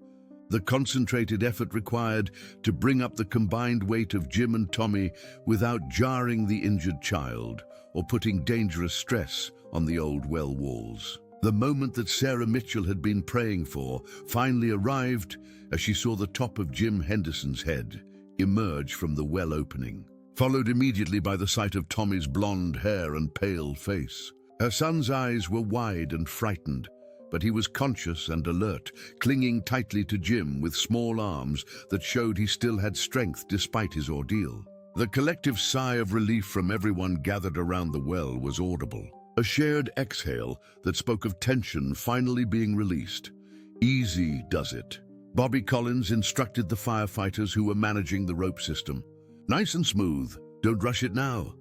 the concentrated effort required to bring up the combined weight of Jim and Tommy without jarring the injured child or putting dangerous stress on the old well walls. The moment that Sarah Mitchell had been praying for finally arrived as she saw the top of Jim Henderson's head emerge from the well opening, followed immediately by the sight of Tommy's blonde hair and pale face. Her son's eyes were wide and frightened, but he was conscious and alert, clinging tightly to Jim with small arms that showed he still had strength despite his ordeal. The collective sigh of relief from everyone gathered around the well was audible, a shared exhale that spoke of tension finally being released. "Easy does it." Bobby Collins instructed the firefighters who were managing the rope system. "Nice and smooth. Don't rush it now."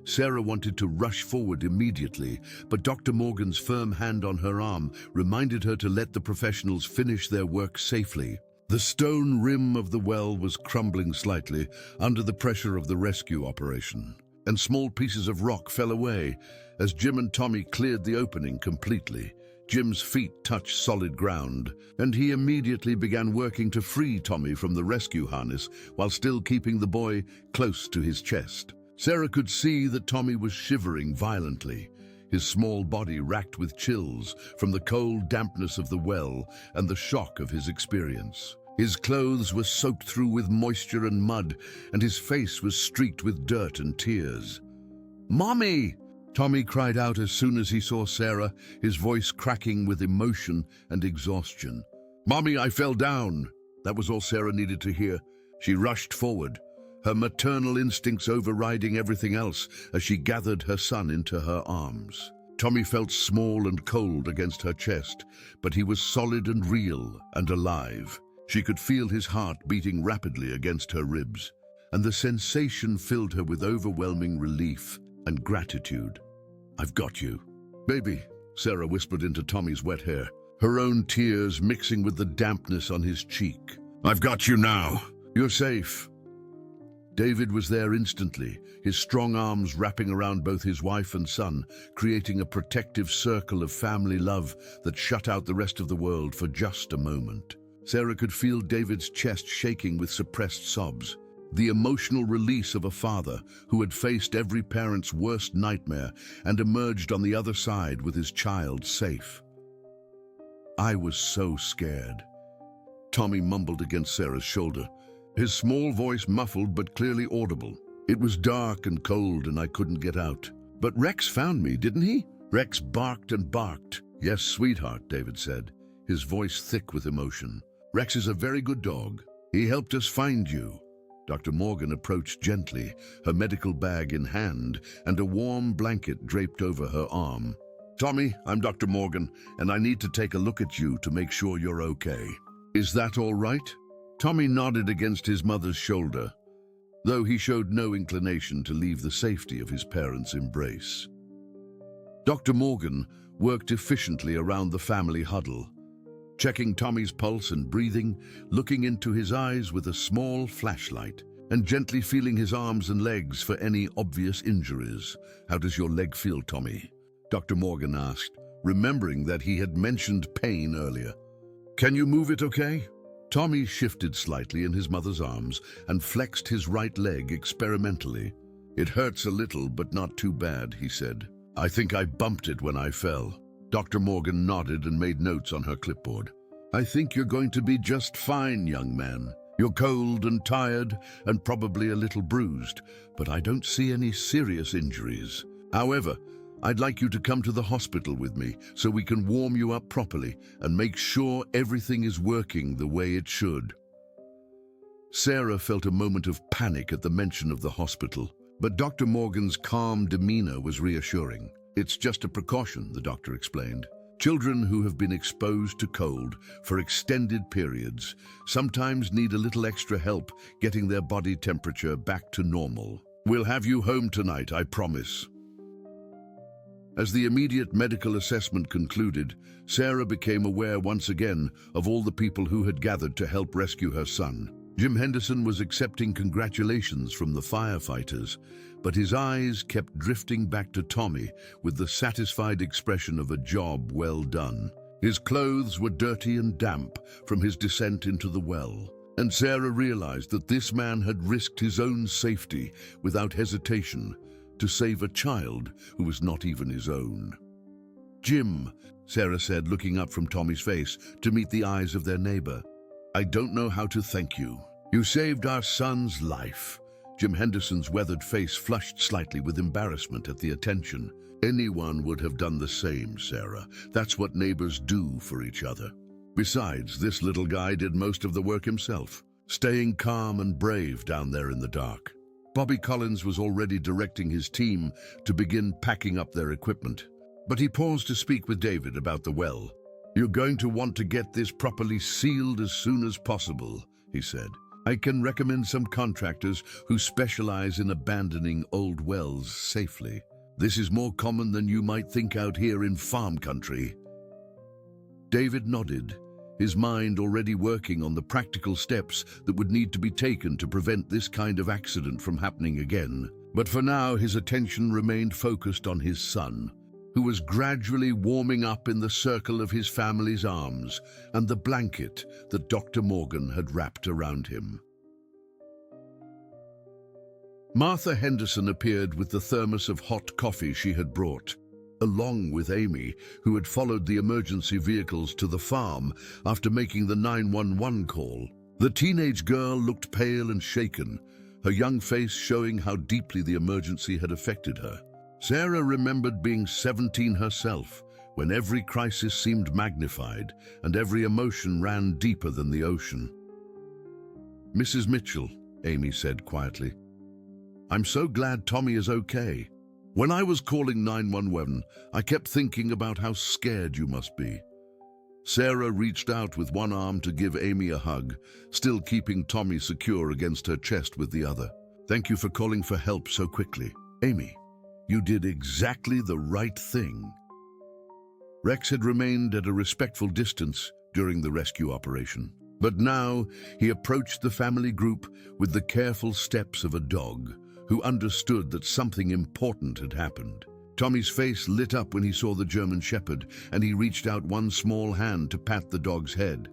Sarah wanted to rush forward immediately, but Dr. Morgan's firm hand on her arm reminded her to let the professionals finish their work safely. The stone rim of the well was crumbling slightly under the pressure of the rescue operation, and small pieces of rock fell away as Jim and Tommy cleared the opening completely. Jim's feet touched solid ground, and he immediately began working to free Tommy from the rescue harness while still keeping the boy close to his chest. Sarah could see that Tommy was shivering violently, his small body racked with chills from the cold dampness of the well and the shock of his experience. His clothes were soaked through with moisture and mud, and his face was streaked with dirt and tears. "Mommy!" Tommy cried out as soon as he saw Sarah, his voice cracking with emotion and exhaustion. "Mommy, I fell down." That was all Sarah needed to hear. She rushed forward, her maternal instincts overriding everything else as she gathered her son into her arms. Tommy felt small and cold against her chest, but he was solid and real and alive. She could feel his heart beating rapidly against her ribs, and the sensation filled her with overwhelming relief and gratitude. "I've got you." "Baby," Sarah whispered into Tommy's wet hair, her own tears mixing with the dampness on his cheek. "I've got you now. You're safe." David was there instantly, his strong arms wrapping around both his wife and son, creating a protective circle of family love that shut out the rest of the world for just a moment. Sarah could feel David's chest shaking with suppressed sobs, the emotional release of a father who had faced every parent's worst nightmare and emerged on the other side with his child safe. "I was so scared," Tommy mumbled against Sarah's shoulder, his small voice muffled but clearly audible. "It was dark and cold and I couldn't get out. But Rex found me, didn't he?" Rex barked and barked. "Yes, sweetheart," David said, his voice thick with emotion. "Rex is a very good dog. He helped us find you." Dr. Morgan approached gently, her medical bag in hand and a warm blanket draped over her arm. "Tommy, I'm Dr. Morgan, and I need to take a look at you to make sure you're okay. Is that all right?" Tommy nodded against his mother's shoulder, though he showed no inclination to leave the safety of his parents' embrace. Dr. Morgan worked efficiently around the family huddle, checking Tommy's pulse and breathing, looking into his eyes with a small flashlight, and gently feeling his arms and legs for any obvious injuries. "How does your leg feel, Tommy?" Dr. Morgan asked, remembering that he had mentioned pain earlier. "Can you move it okay?" Tommy shifted slightly in his mother's arms and flexed his right leg experimentally. "It hurts a little, but not too bad," he said. "I think I bumped it when I fell." Dr. Morgan nodded and made notes on her clipboard. "I think you're going to be just fine, young man. You're cold and tired and probably a little bruised, but I don't see any serious injuries. However, I'd like you to come to the hospital with me so we can warm you up properly and make sure everything is working the way it should." Sarah felt a moment of panic at the mention of the hospital, but Dr. Morgan's calm demeanor was reassuring. "It's just a precaution," the doctor explained. "Children who have been exposed to cold for extended periods sometimes need a little extra help getting their body temperature back to normal. We'll have you home tonight, I promise." As the immediate medical assessment concluded, Sarah became aware once again of all the people who had gathered to help rescue her son. Jim Henderson was accepting congratulations from the firefighters, but his eyes kept drifting back to Tommy with the satisfied expression of a job well done. His clothes were dirty and damp from his descent into the well, and Sarah realized that this man had risked his own safety without hesitation to save a child who was not even his own. "Jim," Sarah said, looking up from Tommy's face to meet the eyes of their neighbor, "I don't know how to thank you. You saved our son's life." Jim Henderson's weathered face flushed slightly with embarrassment at the attention. "Anyone would have done the same, Sarah. That's what neighbors do for each other. Besides, this little guy did most of the work himself, staying calm and brave down there in the dark." Bobby Collins was already directing his team to begin packing up their equipment, but he paused to speak with David about the well. "You're going to want to get this properly sealed as soon as possible," he said. "I can recommend some contractors who specialize in abandoning old wells safely. This is more common than you might think out here in farm country." David nodded, his mind already working on the practical steps that would need to be taken to prevent this kind of accident from happening again. But for now, his attention remained focused on his son, who was gradually warming up in the circle of his family's arms and the blanket that Dr. Morgan had wrapped around him. Martha Henderson appeared with the thermos of hot coffee she had brought, along with Amy, who had followed the emergency vehicles to the farm after making the 911 call. The teenage girl looked pale and shaken, her young face showing how deeply the emergency had affected her. Sarah remembered being 17 herself, when every crisis seemed magnified and every emotion ran deeper than the ocean. "Mrs. Mitchell," Amy said quietly, "I'm so glad Tommy is okay. When I was calling 911, I kept thinking about how scared you must be." Sarah reached out with one arm to give Amy a hug, still keeping Tommy secure against her chest with the other. "Thank you for calling for help so quickly. Amy, you did exactly the right thing." Rex had remained at a respectful distance during the rescue operation, but now he approached the family group with the careful steps of a dog who understood that something important had happened. Tommy's face lit up when he saw the German Shepherd, and he reached out one small hand to pat the dog's head.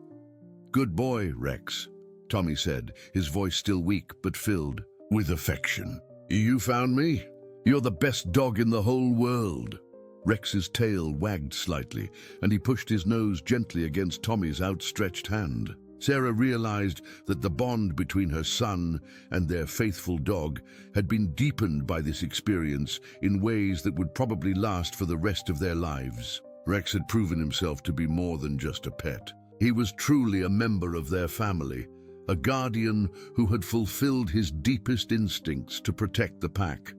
"Good boy, Rex," Tommy said, his voice still weak but filled with affection. "You found me? You're the best dog in the whole world." Rex's tail wagged slightly, and he pushed his nose gently against Tommy's outstretched hand. Sarah realized that the bond between her son and their faithful dog had been deepened by this experience in ways that would probably last for the rest of their lives. Rex had proven himself to be more than just a pet. He was truly a member of their family, a guardian who had fulfilled his deepest instincts to protect the pack.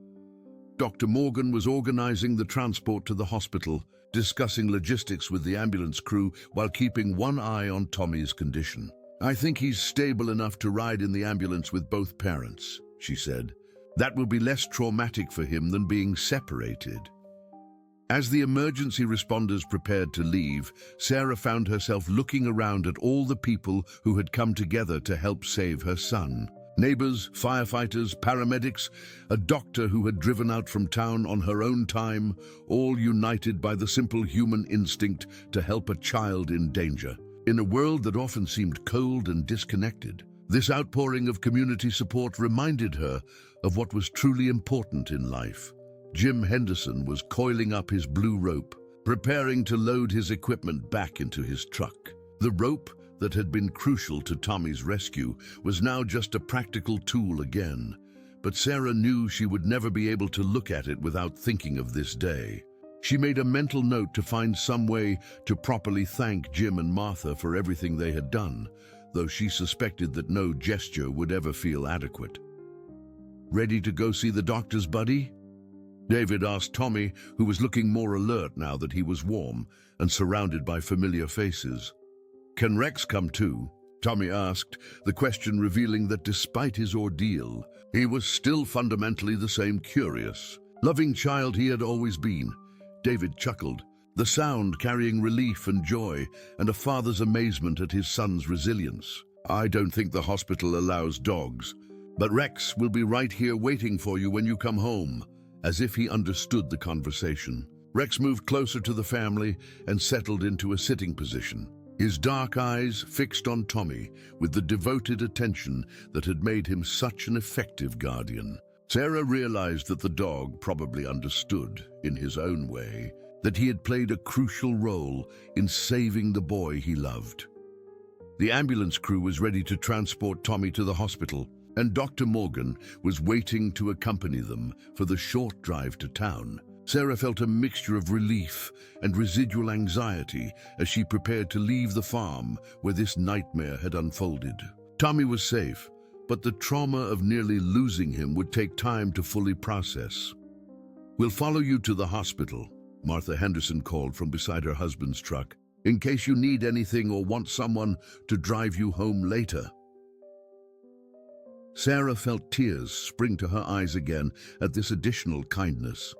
Dr. Morgan was organizing the transport to the hospital, discussing logistics with the ambulance crew while keeping one eye on Tommy's condition. "I think he's stable enough to ride in the ambulance with both parents," she said. "That will be less traumatic for him than being separated." As the emergency responders prepared to leave, Sarah found herself looking around at all the people who had come together to help save her son. Neighbors, firefighters, paramedics, a doctor who had driven out from town on her own time, all united by the simple human instinct to help a child in danger. In a world that often seemed cold and disconnected, this outpouring of community support reminded her of what was truly important in life. Jim Henderson was coiling up his blue rope, preparing to load his equipment back into his truck. The rope that had been crucial to Tommy's rescue was now just a practical tool again, but Sarah knew she would never be able to look at it without thinking of this day. She made a mental note to find some way to properly thank Jim and Martha for everything they had done, though she suspected that no gesture would ever feel adequate. "Ready to go see the doctors, buddy?" David asked Tommy, who was looking more alert now that he was warm and surrounded by familiar faces. "Can Rex come too?" Tommy asked, the question revealing that despite his ordeal, he was still fundamentally the same curious, loving child he had always been. David chuckled, the sound carrying relief and joy and a father's amazement at his son's resilience. "I don't think the hospital allows dogs, but Rex will be right here waiting for you when you come home," as if he understood the conversation. Rex moved closer to the family and settled into a sitting position, his dark eyes fixed on Tommy with the devoted attention that had made him such an effective guardian. Sarah realized that the dog probably understood, in his own way, that he had played a crucial role in saving the boy he loved. The ambulance crew was ready to transport Tommy to the hospital, and Dr. Morgan was waiting to accompany them for the short drive to town. Sarah felt a mixture of relief and residual anxiety as she prepared to leave the farm where this nightmare had unfolded. Tommy was safe, but the trauma of nearly losing him would take time to fully process. "We'll follow you to the hospital," Martha Henderson called from beside her husband's truck, "in case you need anything or want someone to drive you home later." Sarah felt tears spring to her eyes again at this additional kindness.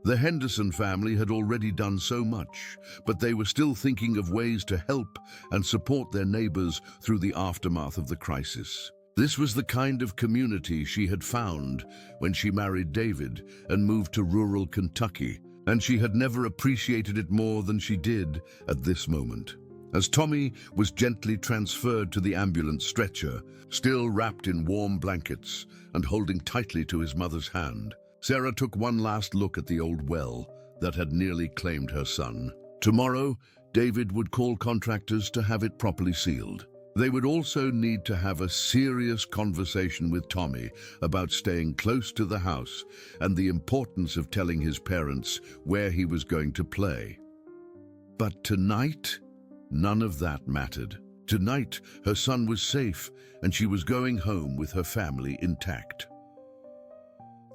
The Henderson family had already done so much, but they were still thinking of ways to help and support their neighbors through the aftermath of the crisis. This was the kind of community she had found when she married David and moved to rural Kentucky, and she had never appreciated it more than she did at this moment. As Tommy was gently transferred to the ambulance stretcher, still wrapped in warm blankets and holding tightly to his mother's hand, Sarah took one last look at the old well that had nearly claimed her son. Tomorrow, David would call contractors to have it properly sealed. They would also need to have a serious conversation with Tommy about staying close to the house and the importance of telling his parents where he was going to play. But tonight, none of that mattered. Tonight, her son was safe and she was going home with her family intact.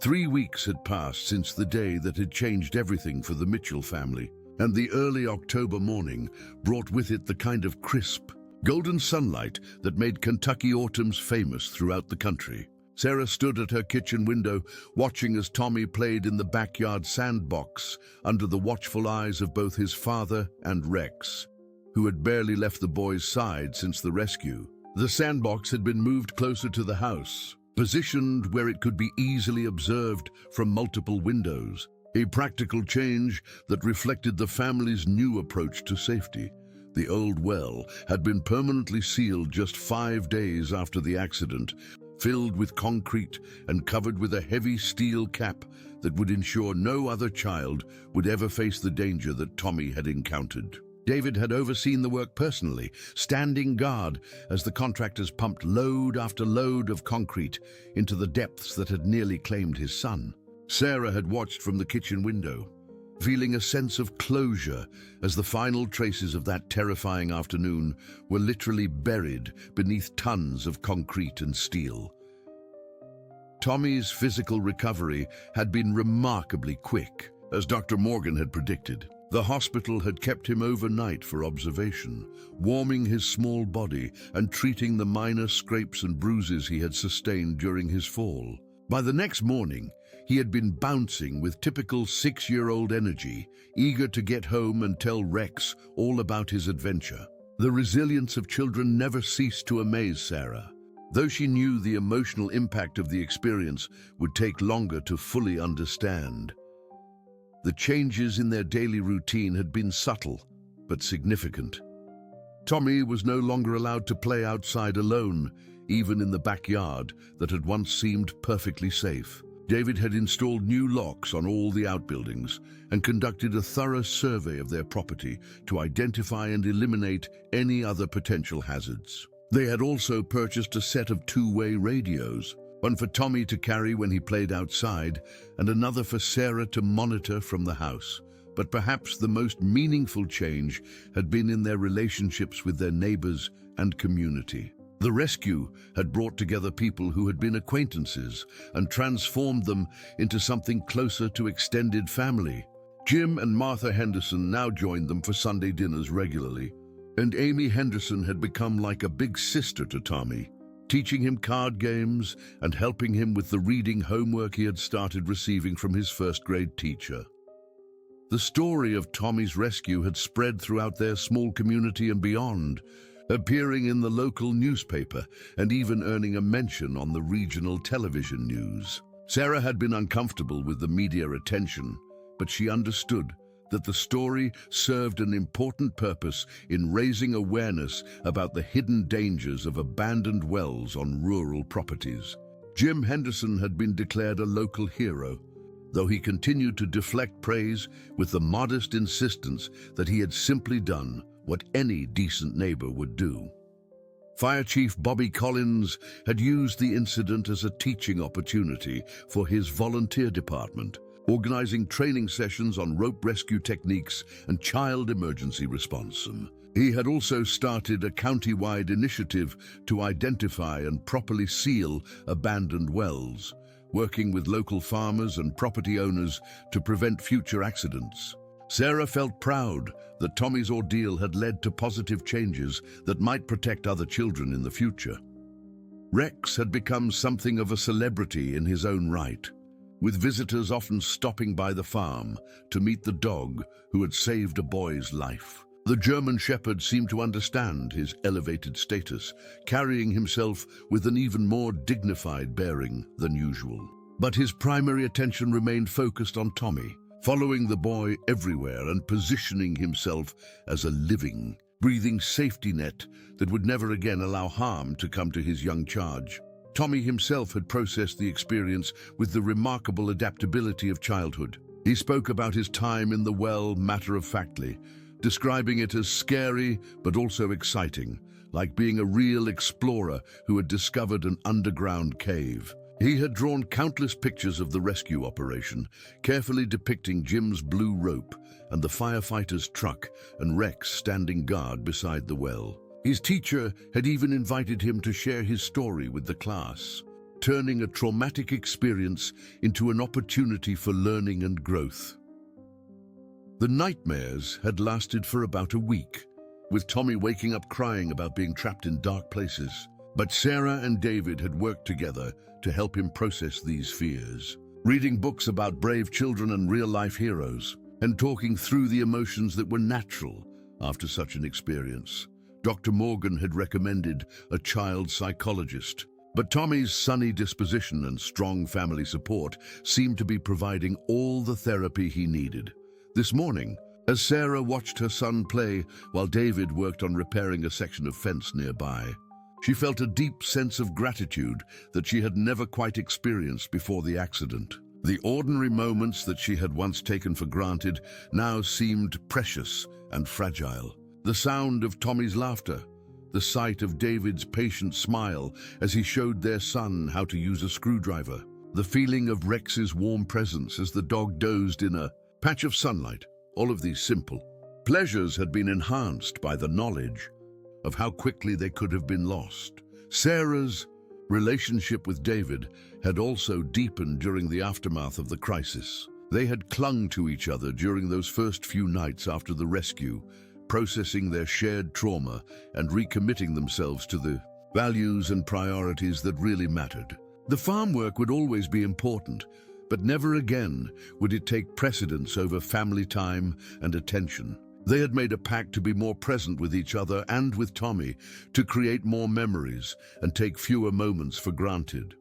3 weeks had passed since the day that had changed everything for the Mitchell family, and the early October morning brought with it the kind of crisp, golden sunlight that made Kentucky autumns famous throughout the country. Sarah stood at her kitchen window, watching as Tommy played in the backyard sandbox under the watchful eyes of both his father and Rex, who had barely left the boy's side since the rescue. The sandbox had been moved closer to the house, positioned where it could be easily observed from multiple windows, a practical change that reflected the family's new approach to safety. The old well had been permanently sealed just 5 days after the accident, filled with concrete and covered with a heavy steel cap that would ensure no other child would ever face the danger that Tommy had encountered. David had overseen the work personally, standing guard as the contractors pumped load after load of concrete into the depths that had nearly claimed his son. Sarah had watched from the kitchen window, feeling a sense of closure as the final traces of that terrifying afternoon were literally buried beneath tons of concrete and steel. Tommy's physical recovery had been remarkably quick, as Dr. Morgan had predicted. The hospital had kept him overnight for observation, warming his small body and treating the minor scrapes and bruises he had sustained during his fall. By the next morning, he had been bouncing with typical 6-year-old energy, eager to get home and tell Rex all about his adventure. The resilience of children never ceased to amaze Sarah, though she knew the emotional impact of the experience would take longer to fully understand. The changes in their daily routine had been subtle, but significant. Tommy was no longer allowed to play outside alone, even in the backyard that had once seemed perfectly safe. David had installed new locks on all the outbuildings and conducted a thorough survey of their property to identify and eliminate any other potential hazards. They had also purchased a set of 2-way radios, one for Tommy to carry when he played outside and another for Sarah to monitor from the house, But perhaps the most meaningful change had been in their relationships with their neighbors and community. The rescue had brought together people who had been acquaintances and transformed them into something closer to extended family. Jim and Martha Henderson now joined them for Sunday dinners regularly, and Amy Henderson had become like a big sister to Tommy, teaching him card games and helping him with the reading homework he had started receiving from his first-grade teacher. The story of Tommy's rescue had spread throughout their small community and beyond, appearing in the local newspaper and even earning a mention on the regional television news. Sarah had been uncomfortable with the media attention, but she understood that the story served an important purpose in raising awareness about the hidden dangers of abandoned wells on rural properties. Jim Henderson had been declared a local hero, though he continued to deflect praise with the modest insistence that he had simply done what any decent neighbor would do. Fire Chief Bobby Collins had used the incident as a teaching opportunity for his volunteer department, organizing training sessions on rope rescue techniques and child emergency response. He had also started a county-wide initiative to identify and properly seal abandoned wells, working with local farmers and property owners to prevent future accidents. Sarah felt proud that Tommy's ordeal had led to positive changes that might protect other children in the future. Rex had become something of a celebrity in his own right, with visitors often stopping by the farm to meet the dog who had saved a boy's life. The German Shepherd seemed to understand his elevated status, carrying himself with an even more dignified bearing than usual. But his primary attention remained focused on Tommy, following the boy everywhere and positioning himself as a living, breathing safety net that would never again allow harm to come to his young charge. Tommy himself had processed the experience with the remarkable adaptability of childhood. He spoke about his time in the well matter-of-factly, describing it as scary but also exciting, like being a real explorer who had discovered an underground cave. He had drawn countless pictures of the rescue operation, carefully depicting Jim's blue rope and the firefighter's truck and Rex standing guard beside the well. His teacher had even invited him to share his story with the class, turning a traumatic experience into an opportunity for learning and growth. The nightmares had lasted for about a week, with Tommy waking up crying about being trapped in dark places. But Sarah and David had worked together to help him process these fears, reading books about brave children and real-life heroes, and talking through the emotions that were natural after such an experience. Dr. Morgan had recommended a child psychologist, but Tommy's sunny disposition and strong family support seemed to be providing all the therapy he needed. This morning, as Sarah watched her son play while David worked on repairing a section of fence nearby, she felt a deep sense of gratitude that she had never quite experienced before the accident. The ordinary moments that she had once taken for granted now seemed precious and fragile. The sound of Tommy's laughter, the sight of David's patient smile as he showed their son how to use a screwdriver, the feeling of Rex's warm presence as the dog dozed in a patch of sunlight, all of these simple pleasures had been enhanced by the knowledge of how quickly they could have been lost. Sarah's relationship with David had also deepened during the aftermath of the crisis. They had clung to each other during those first few nights after the rescue, processing their shared trauma and recommitting themselves to the values and priorities that really mattered. The farm work would always be important, but never again would it take precedence over family time and attention. They had made a pact to be more present with each other and with Tommy, to create more memories and take fewer moments for granted.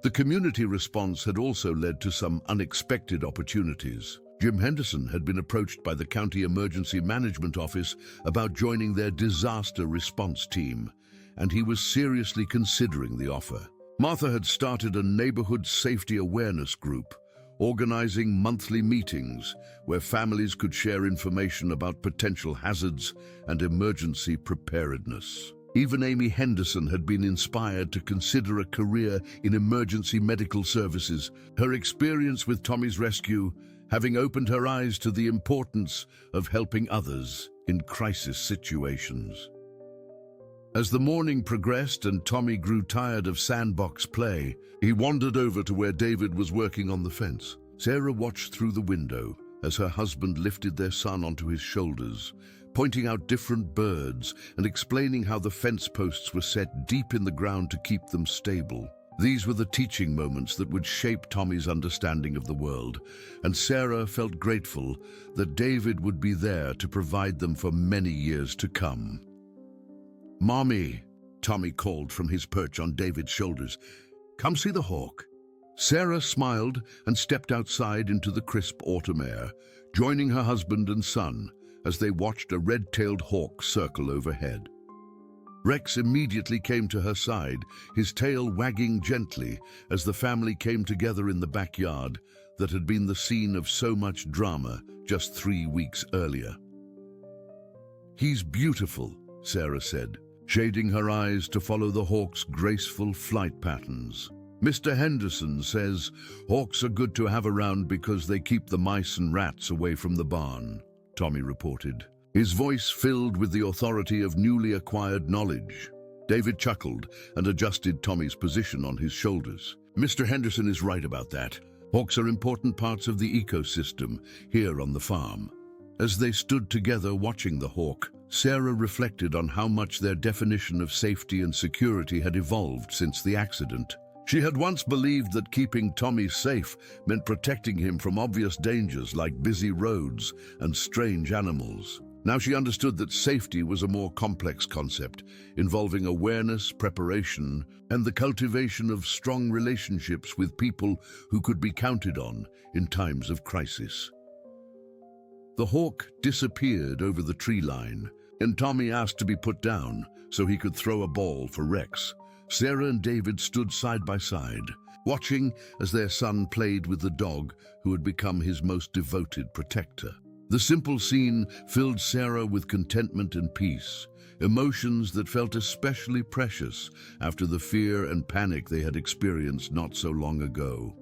The community response had also led to some unexpected opportunities. Jim Henderson had been approached by the County Emergency Management Office about joining their disaster response team, and he was seriously considering the offer. Martha had started a neighborhood safety awareness group, organizing monthly meetings where families could share information about potential hazards and emergency preparedness. Even Amy Henderson had been inspired to consider a career in emergency medical services, her experience with Tommy's rescue having opened her eyes to the importance of helping others in crisis situations. As the morning progressed and Tommy grew tired of sandbox play, he wandered over to where David was working on the fence. Sarah watched through the window as her husband lifted their son onto his shoulders, pointing out different birds and explaining how the fence posts were set deep in the ground to keep them stable. These were the teaching moments that would shape Tommy's understanding of the world, and Sarah felt grateful that David would be there to provide them for many years to come. "Mommy," Tommy called from his perch on David's shoulders, "come see the hawk." Sarah smiled and stepped outside into the crisp autumn air, joining her husband and son as they watched a red-tailed hawk circle overhead. Rex immediately came to her side, his tail wagging gently as the family came together in the backyard that had been the scene of so much drama just 3 weeks earlier. "He's beautiful," Sarah said, shading her eyes to follow the hawk's graceful flight patterns. "Mr. Henderson says hawks are good to have around because they keep the mice and rats away from the barn," Tommy reported, his voice filled with the authority of newly acquired knowledge. David chuckled and adjusted Tommy's position on his shoulders. "Mr. Henderson is right about that. Hawks are important parts of the ecosystem here on the farm." As they stood together watching the hawk, Sarah reflected on how much their definition of safety and security had evolved since the accident. She had once believed that keeping Tommy safe meant protecting him from obvious dangers like busy roads and strange animals. Now she understood that safety was a more complex concept, involving awareness, preparation, and the cultivation of strong relationships with people who could be counted on in times of crisis. The hawk disappeared over the tree line, and Tommy asked to be put down so he could throw a ball for Rex. Sarah and David stood side by side, watching as their son played with the dog who had become his most devoted protector. The simple scene filled Sarah with contentment and peace, emotions that felt especially precious after the fear and panic they had experienced not so long ago.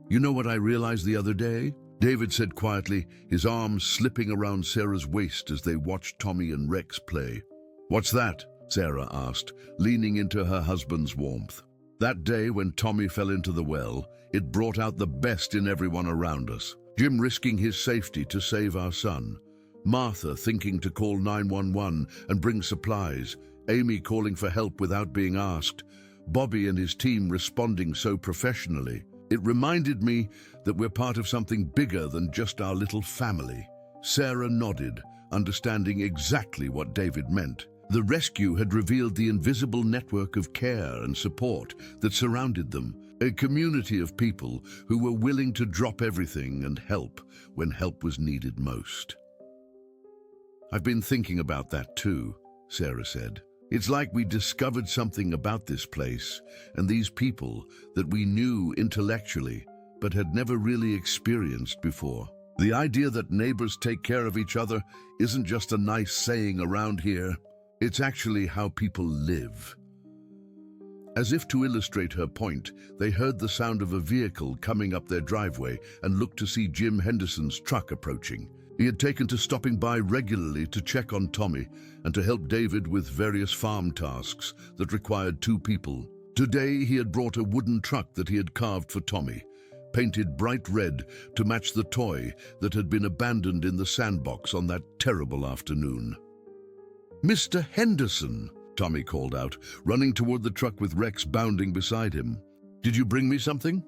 "You know what I realized the other day?" David said quietly, his arms slipping around Sarah's waist as they watched Tommy and Rex play. "What's that?" Sarah asked, leaning into her husband's warmth. "That day when Tommy fell into the well, it brought out the best in everyone around us. Jim risking his safety to save our son, Martha thinking to call 911 and bring supplies, Amy calling for help without being asked, Bobby and his team responding so professionally. It reminded me that we're part of something bigger than just our little family." Sarah nodded, understanding exactly what David meant. The rescue had revealed the invisible network of care and support that surrounded them, a community of people who were willing to drop everything and help when help was needed most. "I've been thinking about that too," Sarah said. "It's like we discovered something about this place and these people that we knew intellectually but had never really experienced before. The idea that neighbors take care of each other isn't just a nice saying around here. It's actually how people live." As if to illustrate her point, they heard the sound of a vehicle coming up their driveway and looked to see Jim Henderson's truck approaching. He had taken to stopping by regularly to check on Tommy and to help David with various farm tasks that required 2 people. Today he had brought a wooden truck that he had carved for Tommy, painted bright red to match the toy that had been abandoned in the sandbox on that terrible afternoon. "Mr. Henderson," Tommy called out, running toward the truck with Rex bounding beside him. "Did you bring me something?"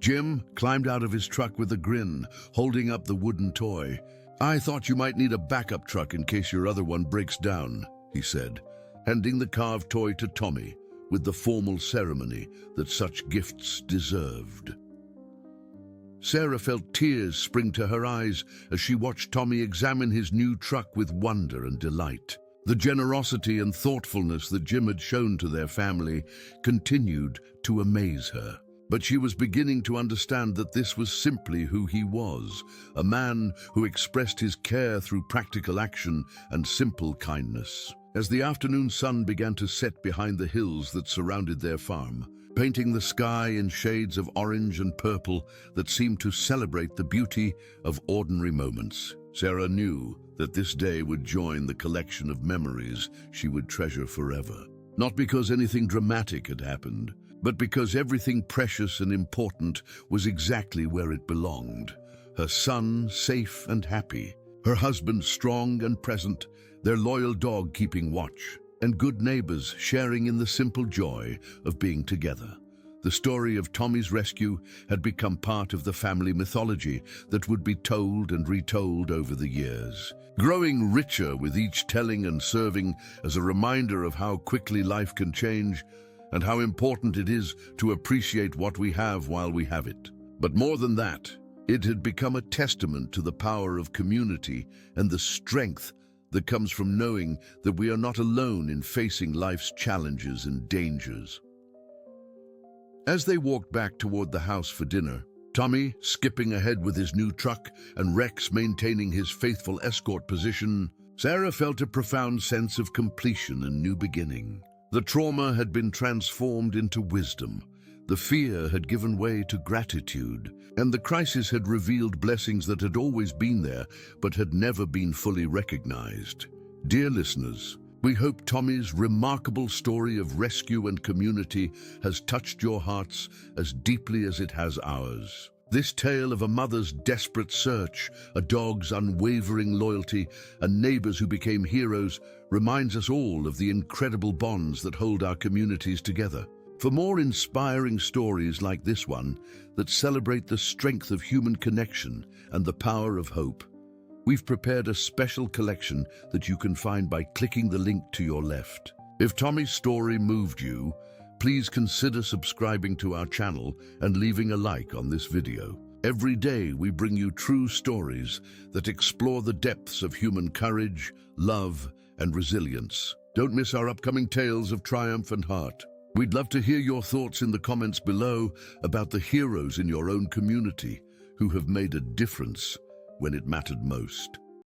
Jim climbed out of his truck with a grin, holding up the wooden toy. "I thought you might need a backup truck in case your other one breaks down," he said, handing the carved toy to Tommy with the formal ceremony that such gifts deserved. Sarah felt tears spring to her eyes as she watched Tommy examine his new truck with wonder and delight. The generosity and thoughtfulness that Jim had shown to their family continued to amaze her. But she was beginning to understand that this was simply who he was, a man who expressed his care through practical action and simple kindness. As the afternoon sun began to set behind the hills that surrounded their farm, painting the sky in shades of orange and purple that seemed to celebrate the beauty of ordinary moments, Sarah knew that this day would join the collection of memories she would treasure forever. Not because anything dramatic had happened, but because everything precious and important was exactly where it belonged. Her son safe and happy, her husband strong and present, their loyal dog keeping watch, and good neighbors sharing in the simple joy of being together. The story of Tommy's rescue had become part of the family mythology that would be told and retold over the years, growing richer with each telling and serving as a reminder of how quickly life can change and how important it is to appreciate what we have while we have it. But more than that, it had become a testament to the power of community and the strength that comes from knowing that we are not alone in facing life's challenges and dangers. As they walked back toward the house for dinner, Tommy skipping ahead with his new truck and Rex maintaining his faithful escort position, Sarah felt a profound sense of completion and new beginning. The trauma had been transformed into wisdom, the fear had given way to gratitude, and the crisis had revealed blessings that had always been there but had never been fully recognized. Dear listeners, we hope Tommy's remarkable story of rescue and community has touched your hearts as deeply as it has ours. This tale of a mother's desperate search, a dog's unwavering loyalty, and neighbors who became heroes reminds us all of the incredible bonds that hold our communities together. For more inspiring stories like this one that celebrate the strength of human connection and the power of hope, we've prepared a special collection that you can find by clicking the link to your left. If Tommy's story moved you, please consider subscribing to our channel and leaving a like on this video. Every day we bring you true stories that explore the depths of human courage, love, and resilience. Don't miss our upcoming tales of triumph and heart. We'd love to hear your thoughts in the comments below about the heroes in your own community who have made a difference when it mattered most.